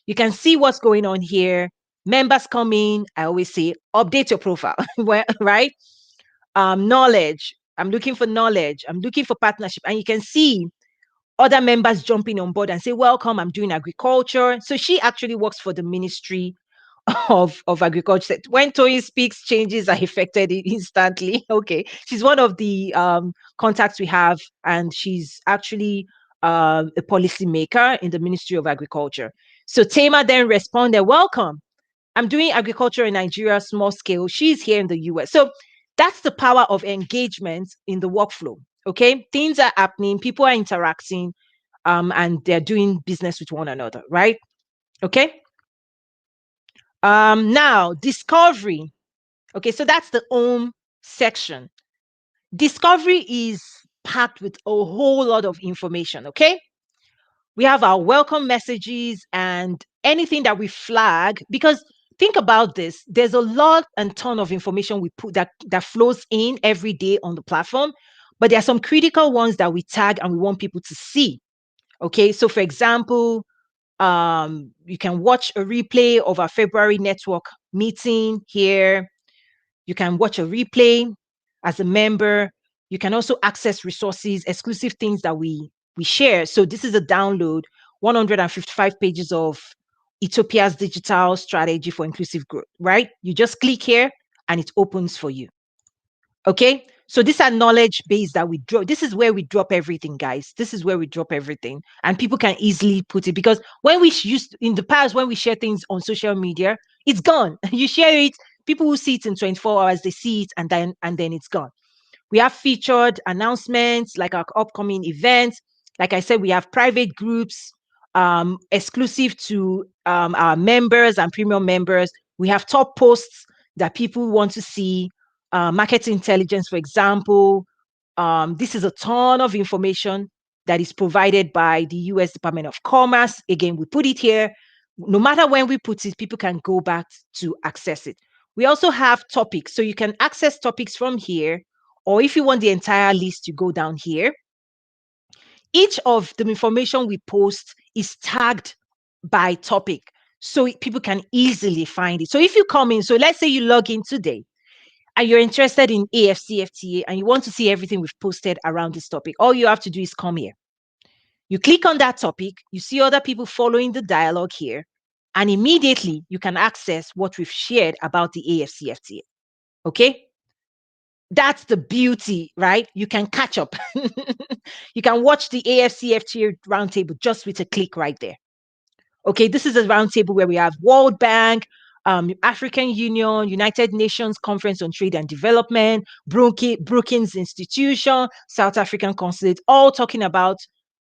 S3: You can see what's going on here. Members come in. I always say, update your profile, right? Knowledge. I'm looking for knowledge. I'm looking for partnership. And you can see other members jumping on board and say, welcome, I'm doing agriculture. So she actually works for the Ministry of Agriculture. When Toyin speaks, changes are effected instantly. Okay. She's one of the contacts we have, and she's actually a policymaker in the Ministry of Agriculture. So Tema then responded, welcome. I'm doing agriculture in Nigeria, small scale. She's here in the US. So that's the power of engagement in the workflow. Okay. Things are happening, people are interacting, and they're doing business with one another, right? Okay. Now, discovery. Okay, so that's the home section. Discovery is packed with a whole lot of information. Okay. We have our welcome messages and anything that we flag, because think about this. There's a lot and ton of information we put that flows in every day on the platform, but there are some critical ones that we tag and we want people to see. Okay. So for example, you can watch a replay of our February network meeting here. You can watch a replay as a member. You can also access resources, exclusive things that we share. So this is a download, 155 pages of Ethiopia's digital strategy for inclusive growth, right? You just click here and it opens for you. Okay. So these are knowledge base that we drop. This is where we drop everything, guys. This is where we drop everything. And people can easily put it, because when we used in the past, when we share things on social media, it's gone. You share it, people will see it in 24 hours, they see it, and then it's gone. We have featured announcements like our upcoming events. Like I said, we have private groups exclusive to our members and premium members. We have top posts that people want to see. Market intelligence, for example. This is a ton of information that is provided by the US Department of Commerce. Again, we put it here. No matter when we put it, people can go back to access it. We also have topics. So you can access topics from here, or if you want the entire list, you go down here. Each of the information we post is tagged by topic, so people can easily find it. So if you come in, so let's say you log in today, and you're interested in AFCFTA and you want to see everything we've posted around this topic, all you have to do is come here. You click on that topic, you see other people following the dialogue here, and immediately you can access what we've shared about the AFCFTA. Okay? That's the beauty, right? You can catch up. You can watch the AFCFTA roundtable just with a click right there. Okay, this is a roundtable where we have World Bank, African Union, United Nations Conference on Trade and Development, Brookings Institution, South African Consulate, all talking about,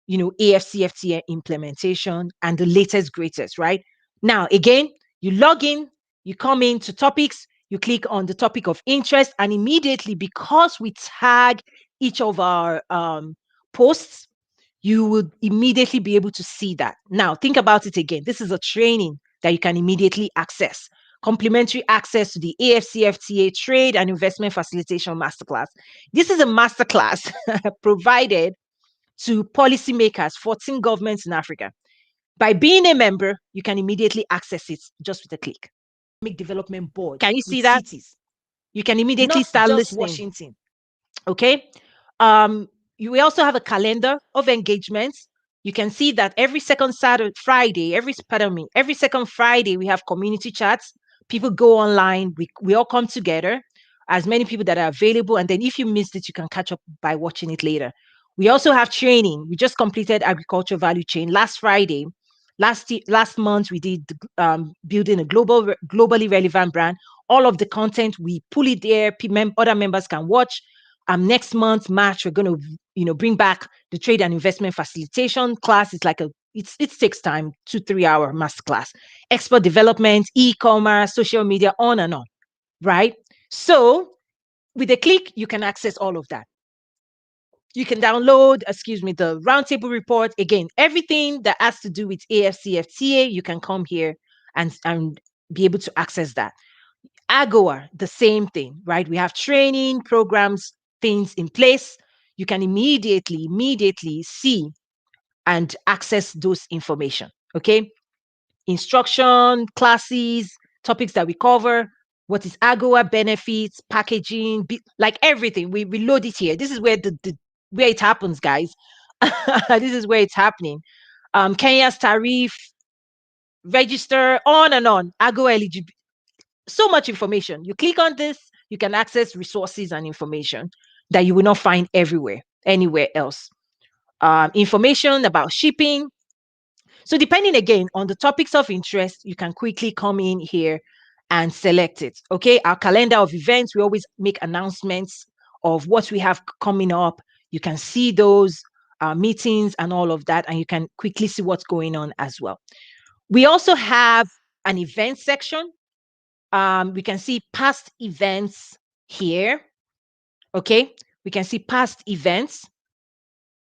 S3: AFCFTA implementation and the latest, greatest, right? Now, again, you log in, you come into topics, you click on the topic of interest, and immediately, because we tag each of our posts, you would immediately be able to see that. Now, think about it again. This is a training that you can immediately access. Complimentary access to the AFCFTA Trade and Investment Facilitation Masterclass. This is a masterclass provided to policymakers, 14 governments in Africa. By being a member, you can immediately access it just with a click. Economic Development Board. Can you see that? Cities. You can immediately start listening. Washington. Okay. We also have a calendar of engagements. You can see that every second Friday, every second Friday, we have community chats. People go online. We all come together, as many people that are available. And then if you missed it, you can catch up by watching it later. We also have training. We just completed agriculture value chain last Friday. Last month we did building a globally relevant brand. All of the content we pull it there. Other members can watch. Next month March we're going to bring back the trade and investment facilitation class. It's like it takes time, 2-3 hour master class. Export development, e-commerce, social media, on and on, right? So with a click you can access all of that. You can download, the roundtable report. Again, everything that has to do with AFCFTA, you can come here and be able to access that. AGOA, the same thing, right? We have training programs, things in place. You can immediately see and access those information. Okay. Instruction, classes, topics that we cover, what is AGOA, benefits, packaging, like everything. We load it here. This is where where it happens, guys. This is where it's happening. Kenya's tariff, register, on and on. AGOA eligibility. So much information. You click on this, you can access resources and information that you will not find anywhere else. Information about shipping. So depending again on the topics of interest, you can quickly come in here and select it. Okay, our calendar of events, we always make announcements of what we have coming up. You can see those meetings and all of that, and you can quickly see what's going on as well. We also have an event section. We can see past events here. Okay, we can see past events.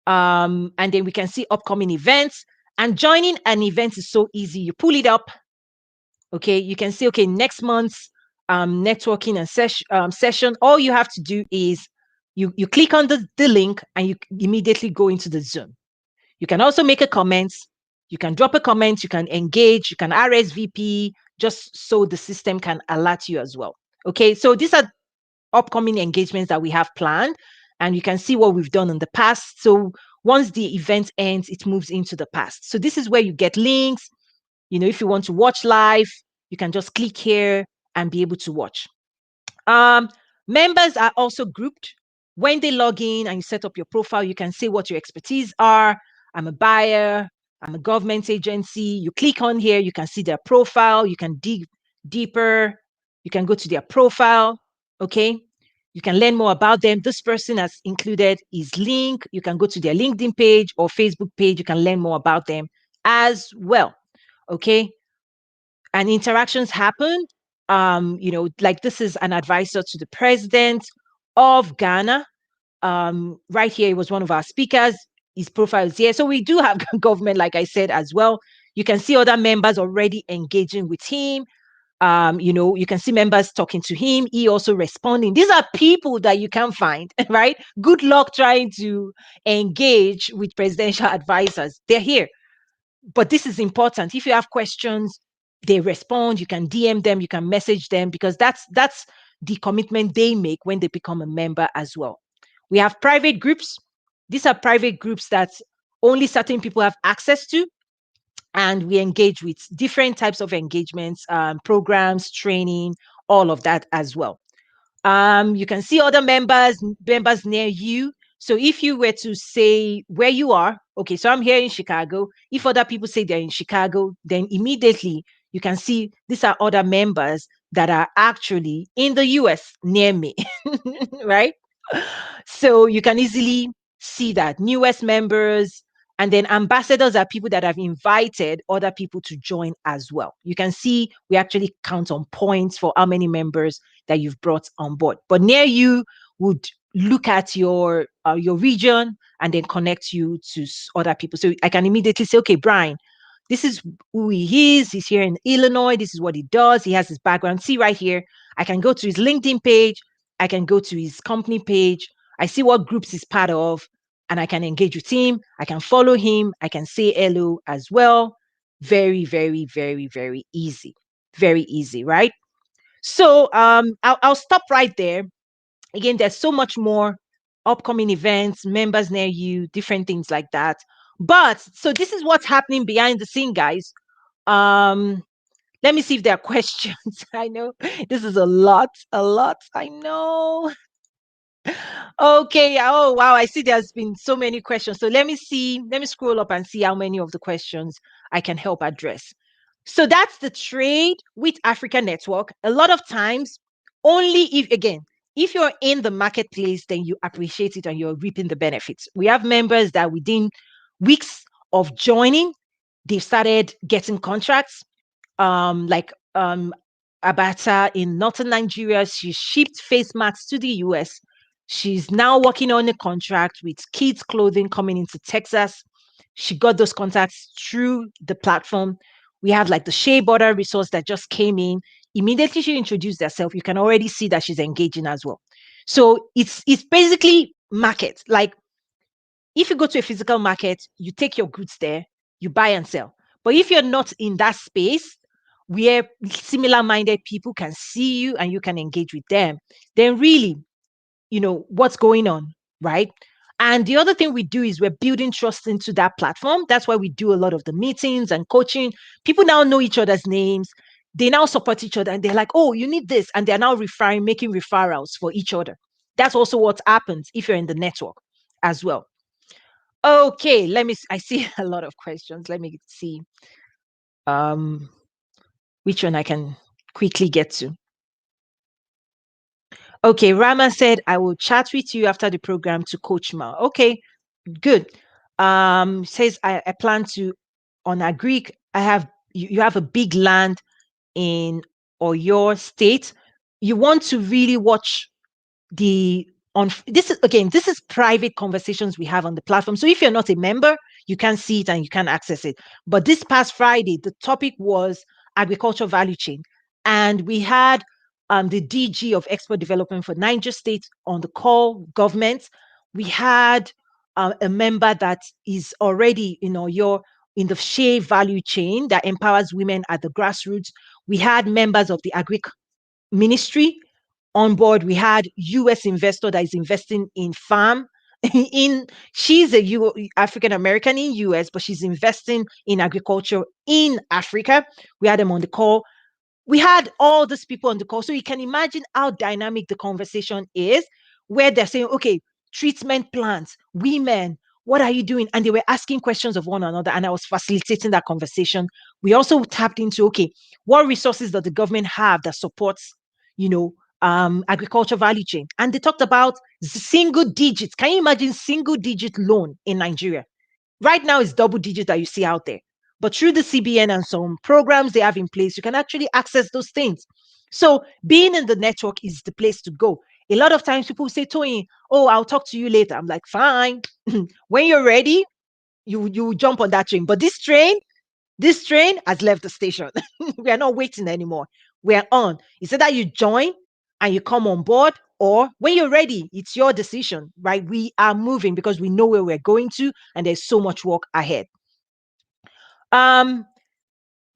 S3: And then we can see upcoming events. And joining an event is so easy. You pull it up. Okay, you can see, okay, next month's networking and session. All you have to do is you click on the link and you immediately go into the Zoom. You can also make a comment. You can drop a comment. You can engage. You can RSVP, just so the system can alert you as well. Okay, so these are upcoming engagements that we have planned, and you can see what we've done in the past. So once the event ends, it moves into the past. So this is where you get links. If you want to watch live, you can just click here and be able to watch. Members are also grouped. When they log in and you set up your profile, you can say what your expertise are. I'm a buyer. I'm a government agency. You click on here, you can see their profile. You can dig deeper. You can go to their profile. Okay. You can learn more about them. This person has included his link. You can go to their LinkedIn page or Facebook page. You can learn more about them as well. Okay. And interactions happen. Like this is an advisor to the president of Ghana. Right here, he was one of our speakers. His profile is here. So we do have government, like I said, as well. You can see other members already engaging with him. You can see members talking to him. He also responding. These are people that you can find, right? Good luck trying to engage with presidential advisors. They're here. But this is important. If you have questions, they respond. You can DM them, you can message them, because that's the commitment they make when they become a member as well. We have private groups. These are private groups that only certain people have access to, and we engage with different types of engagements, programs, training, all of that as well. You can see other members near you. So if you were to say where you are, okay, so I'm here in Chicago. If other people say they're in Chicago, then immediately you can see these are other members that are actually in the US near me, right? So you can easily see that newest members, and then ambassadors are people that have invited other people to join as well. You can see we actually count on points for how many members that you've brought on board. But near you would look at your region and then connect you to other people. So I can immediately say, okay, Brian, this is who he is. He's here in Illinois. This is what he does. He has his background. See right here, I can go to his LinkedIn page. I can go to his company page. I see what groups he's part of, and I can engage with him. I can follow him. I can say hello as well. Very, very, very, very easy. Very easy, right? So I'll stop right there. Again, there's so much more upcoming events, members near you, different things like that. But so this is what's happening behind the scene, guys. Um, Let me see if there are questions. I know this is a lot, a lot. I know. Okay. Oh, wow. I see there's been so many questions. So let me see. Let me scroll up and see how many of the questions I can help address. So that's the trade with Africa Network. A lot of times, only if, again, if you're in the marketplace, then you appreciate it and you're reaping the benefits. We have members that within weeks of joining, they've started getting contracts. Like Abata in northern Nigeria, she shipped face masks to the US. She's now working on a contract with kids' clothing coming into Texas. She got those contacts through the platform. We have like the Shea Butter resource that just came in. Immediately she introduced herself, you can already see that she's engaging as well. So it's basically market. Like if you go to a physical market, you take your goods there, you buy and sell. But if you're not in that space where similar minded people can see you and you can engage with them, then really, what's going on, right? And the other thing we do is we're building trust into that platform. That's why we do a lot of the meetings and coaching. People now know each other's names. They now support each other and they're like, oh, you need this. And they're now making referrals for each other. That's also what happens if you're in the network as well. Okay, I see a lot of questions. Let me see um which one I can quickly get to. Okay, Rama said I will chat with you after the program to coach Ma. Okay, good. Says I plan to on a Greek. You have a big land in or your state. You want to really watch the on this is again, this is private conversations we have on the platform. So if you're not a member, you can't see it and you can't access it. But this past Friday, the topic was agriculture value chain, and we had the DG of export development for Niger State on the call. Government. We had a member that is already your in the shea value chain that empowers women at the grassroots. We had members of the agri ministry on board. We had US investor that is investing in farm in she's a African American in US, but she's investing in agriculture in Africa. We had them on the call. We had all these people on the call. So you can imagine how dynamic the conversation is, where they're saying, okay, treatment plants, women, what are you doing? And they were asking questions of one another, and I was facilitating that conversation. We also tapped into, okay, what resources does the government have that supports, you know, agriculture value chain? And they talked about single digits. Can you imagine single digit loan in Nigeria? Right now, it's double digit that you see out there. But through the CBN and some programs they have in place, you can actually access those things. So being in the network is the place to go. A lot of times people say, Tony, oh, I'll talk to you later. I'm like, fine. When you're ready, you jump on that train. But this train has left the station. We are not waiting anymore. We are on. It's either you join and you come on board, or when you're ready, it's your decision, right? We are moving because we know where we're going to, and there's so much work ahead. Um,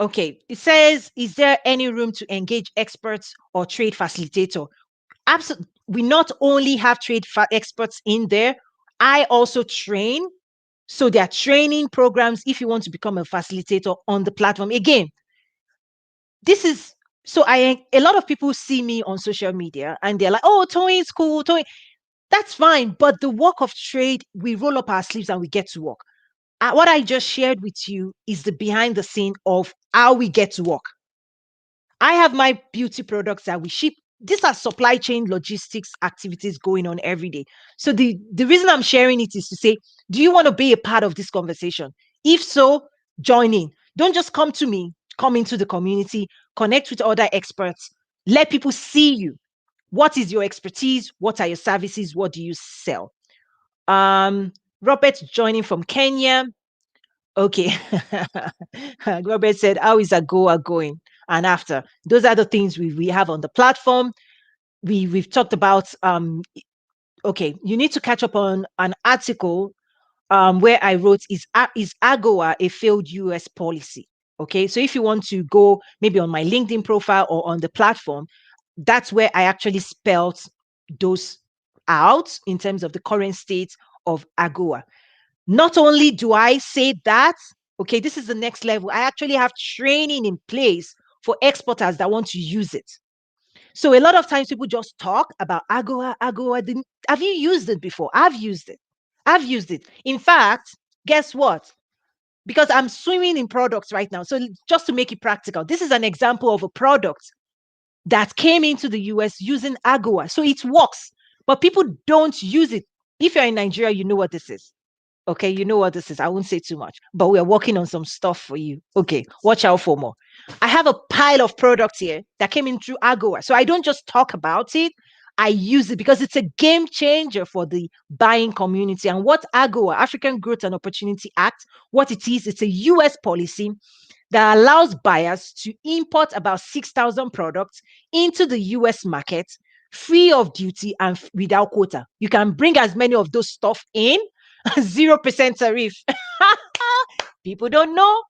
S3: okay. It says, is there any room to engage experts or trade facilitator? Absolutely. We not only have experts in there, I also train. So there are training programs if you want to become a facilitator on the platform. Again, this is so a lot of people see me on social media and they're like, oh, Tony is cool, Tony. That's fine. But the work of trade, we roll up our sleeves and we get to work. What I just shared with you is the behind the scene of how we get to work. I have my beauty products that we ship. These are supply chain logistics activities going on every day. So the reason I'm sharing it is to say, do you want to be a part of this conversation? If so, join in. Don't just come to me, come into the community, connect with other experts, let people see you. What is your expertise? What are your services? What do you sell? Robert joining from Kenya. Okay. Robert said, how is AGOA going? And after, those are the things we have on the platform. We've talked about, okay, you need to catch up on an article where I wrote, is AGOA a failed US policy? Okay. So if you want to go maybe on my LinkedIn profile or on the platform, that's where I actually spelled those out in terms of the current state of AGOA. Not only do I say that, okay, this is the next level. I actually have training in place for exporters that want to use it. So a lot of times people just talk about AGOA, AGOA. Have you used it before? I've used it. I've used it. In fact, guess what? Because I'm swimming in products right now. So just to make it practical, this is an example of a product that came into the US using AGOA. So it works, but people don't use it. If you're in Nigeria, you know what this is. Okay, you know what this is. I won't say too much, but we're working on some stuff for you. Okay, watch out for more. I have a pile of products here that came in through AGOA. So I don't just talk about it, I use it because it's a game changer for the buying community. And what AGOA, African Growth and Opportunity Act, what it is, it's a US policy that allows buyers to import about 6,000 products into the US market free of duty and without quota. You can bring as many of those stuff in, 0% tariff. People don't know,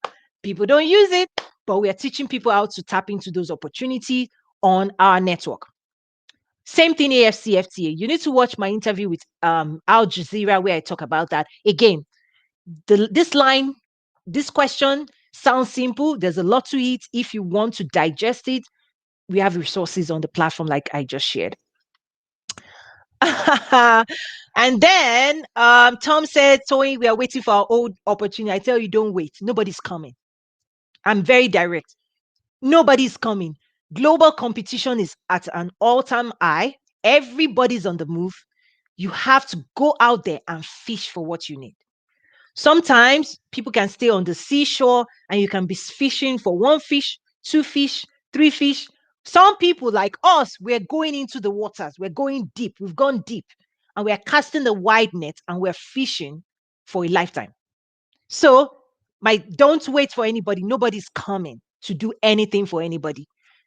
S3: people don't use it, but we are teaching people how to tap into those opportunities on our network. Same thing, AFCFTA. You need to watch my interview with Al Jazeera where I talk about that. Again, this question sounds simple. There's a lot to it. If you want to digest it, we have resources on the platform like I just shared. And then Tom said, Toyin, we are waiting for our old opportunity. I tell you, don't wait. Nobody's coming. I'm very direct. Nobody's coming. Global competition is at an all-time high. Everybody's on the move. You have to go out there and fish for what you need. Sometimes people can stay on the seashore and you can be fishing for 1 fish, 2 fish, 3 fish. Some people like us, we're going into the waters. We're going deep. We've gone deep and we're casting the wide net and we're fishing for a lifetime. So don't wait for anybody. Nobody's coming to do anything for anybody.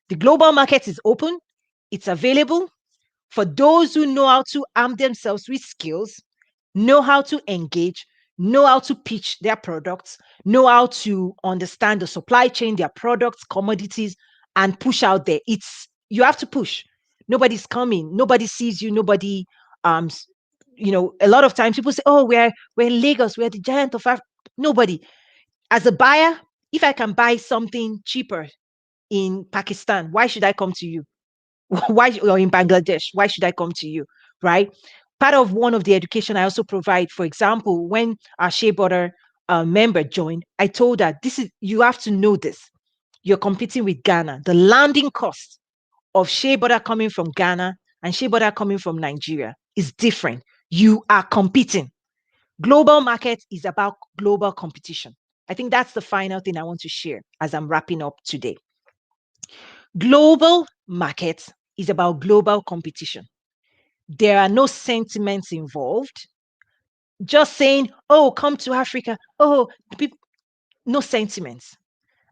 S3: The global market is open. It's available for those who know how to arm themselves with skills, know how to engage, know how to pitch their products, know how to understand the supply chain, their products, commodities, and push out there. You have to push. Nobody's coming. Nobody sees you. Nobody, a lot of times people say, oh, we're in Lagos. We're the giant of Africa. Nobody. As a buyer, if I can buy something cheaper in Pakistan, why should I come to you? Why, or in Bangladesh, why should I come to you? Right? Part of one of the education I also provide, for example, when our Shea Butter member joined, I told her, you have to know this. You're competing with Ghana. The landing cost of Shea Butter coming from Ghana and Shea Butter coming from Nigeria is different. You are competing. Global market is about global competition. I think that's the final thing I want to share as I'm wrapping up today. Global market is about global competition. There are no sentiments involved. Just saying, oh, come to Africa. Oh, people, no sentiments.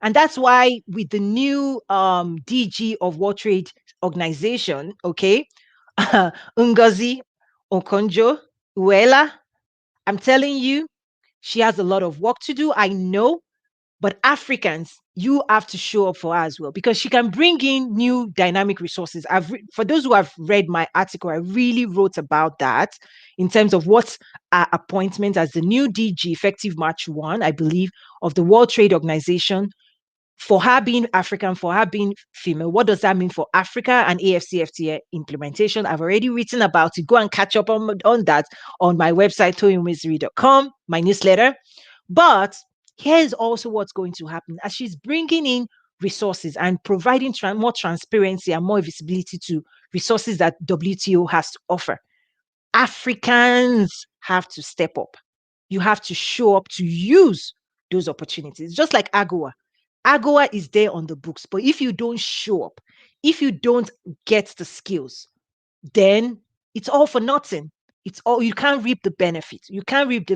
S3: And that's why with the new DG of World Trade Organization, okay, Ngozi Okonjo-Iweala, I'm telling you, she has a lot of work to do. I know, but Africans, you have to show up for her as well because she can bring in new dynamic resources. For those who have read my article, I really wrote about that in terms of what's our appointment as the new DG effective March 1, I believe, of the World Trade Organization. For her being African, for her being female, what does that mean for Africa and AFCFTA implementation? I've already written about it. Go and catch up on that on my website, toyinmisery.com, my newsletter. But here's also what's going to happen as she's bringing in resources and providing more transparency and more visibility to resources that WTO has to offer. Africans have to step up. You have to show up to use those opportunities, just like AGOA. AGOA is there on the books, but if you don't show up, if you don't get the skills, then it's all for nothing. You can't reap the benefits. You can't reap the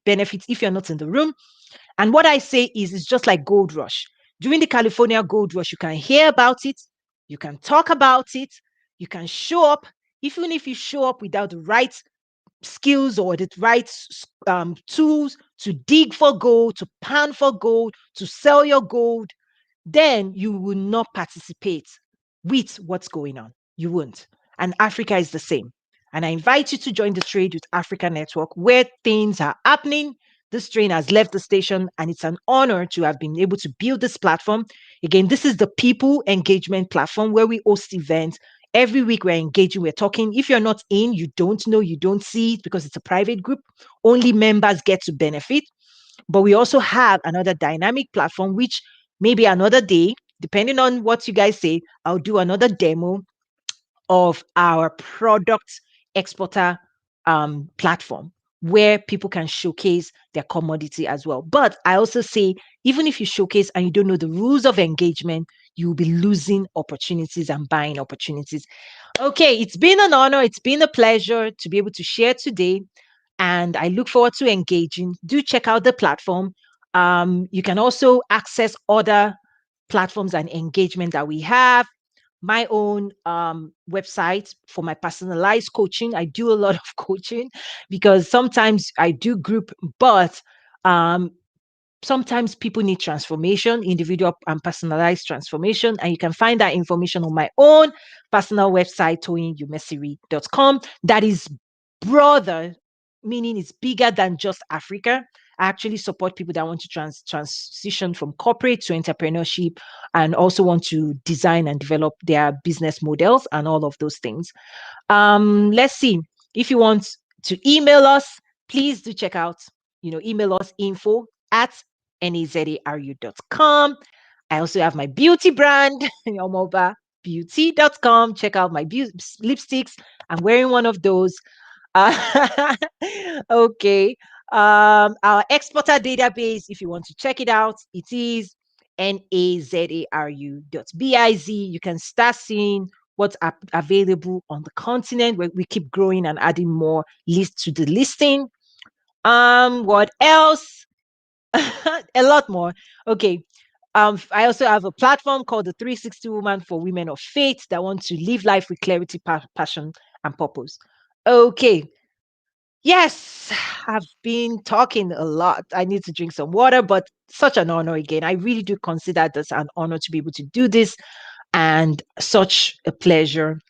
S3: benefits if you're not in the room. And what I say is, it's just like Gold Rush. During the California Gold Rush, you can hear about it, you can talk about it, you can show up. Even if you show up without the right skills or the right tools to dig for gold, to pan for gold, to sell your gold, then you will not participate with what's going on. You won't. And Africa is the same. And I invite you to join the Trade with Africa Network, where things are happening. This train has left the station, and it's an honor to have been able to build this platform. Again, this is the People Engagement Platform where we host events. Every week we're engaging, we're talking. If you're not in, you don't know, you don't see it because it's a private group. Only members get to benefit. But we also have another dynamic platform, which maybe another day, depending on what you guys say, I'll do another demo of our product exporter platform where people can showcase their commodity as well. But I also say, even if you showcase and you don't know the rules of engagement, you will be losing opportunities and buying opportunities. Okay, it's been an honor. It's been a pleasure to be able to share today. And I look forward to engaging. Do check out the platform. You can also access other platforms and engagement that we have. My own website for my personalized coaching. I do a lot of coaching because sometimes I do group, but um, sometimes people need transformation, individual and personalized transformation. And you can find that information on my own personal website, toyinyumesiri.com. That is broader, meaning it's bigger than just Africa. I actually support people that want to transition from corporate to entrepreneurship and also want to design and develop their business models and all of those things. Let's see. If you want to email us, please do check out, email us info@nazaru.com. I also have my beauty brand, yomobabeauty.com. Check out my lipsticks. I'm wearing one of those. Okay. Our exporter database, if you want to check it out, it is nazaru.biz. You can start seeing what's available on the continent where we keep growing and adding more lists to the listing. What else? A lot more. Okay. I also have a platform called the 360 Woman for Women of Faith that want to live life with clarity, passion, and purpose. Okay. Yes, I've been talking a lot. I need to drink some water, but such an honor again. I really do consider this an honor to be able to do this and such a pleasure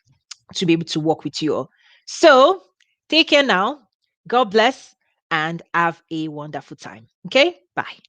S3: to be able to work with you all. So take care now. God bless and have a wonderful time. Okay. Bye.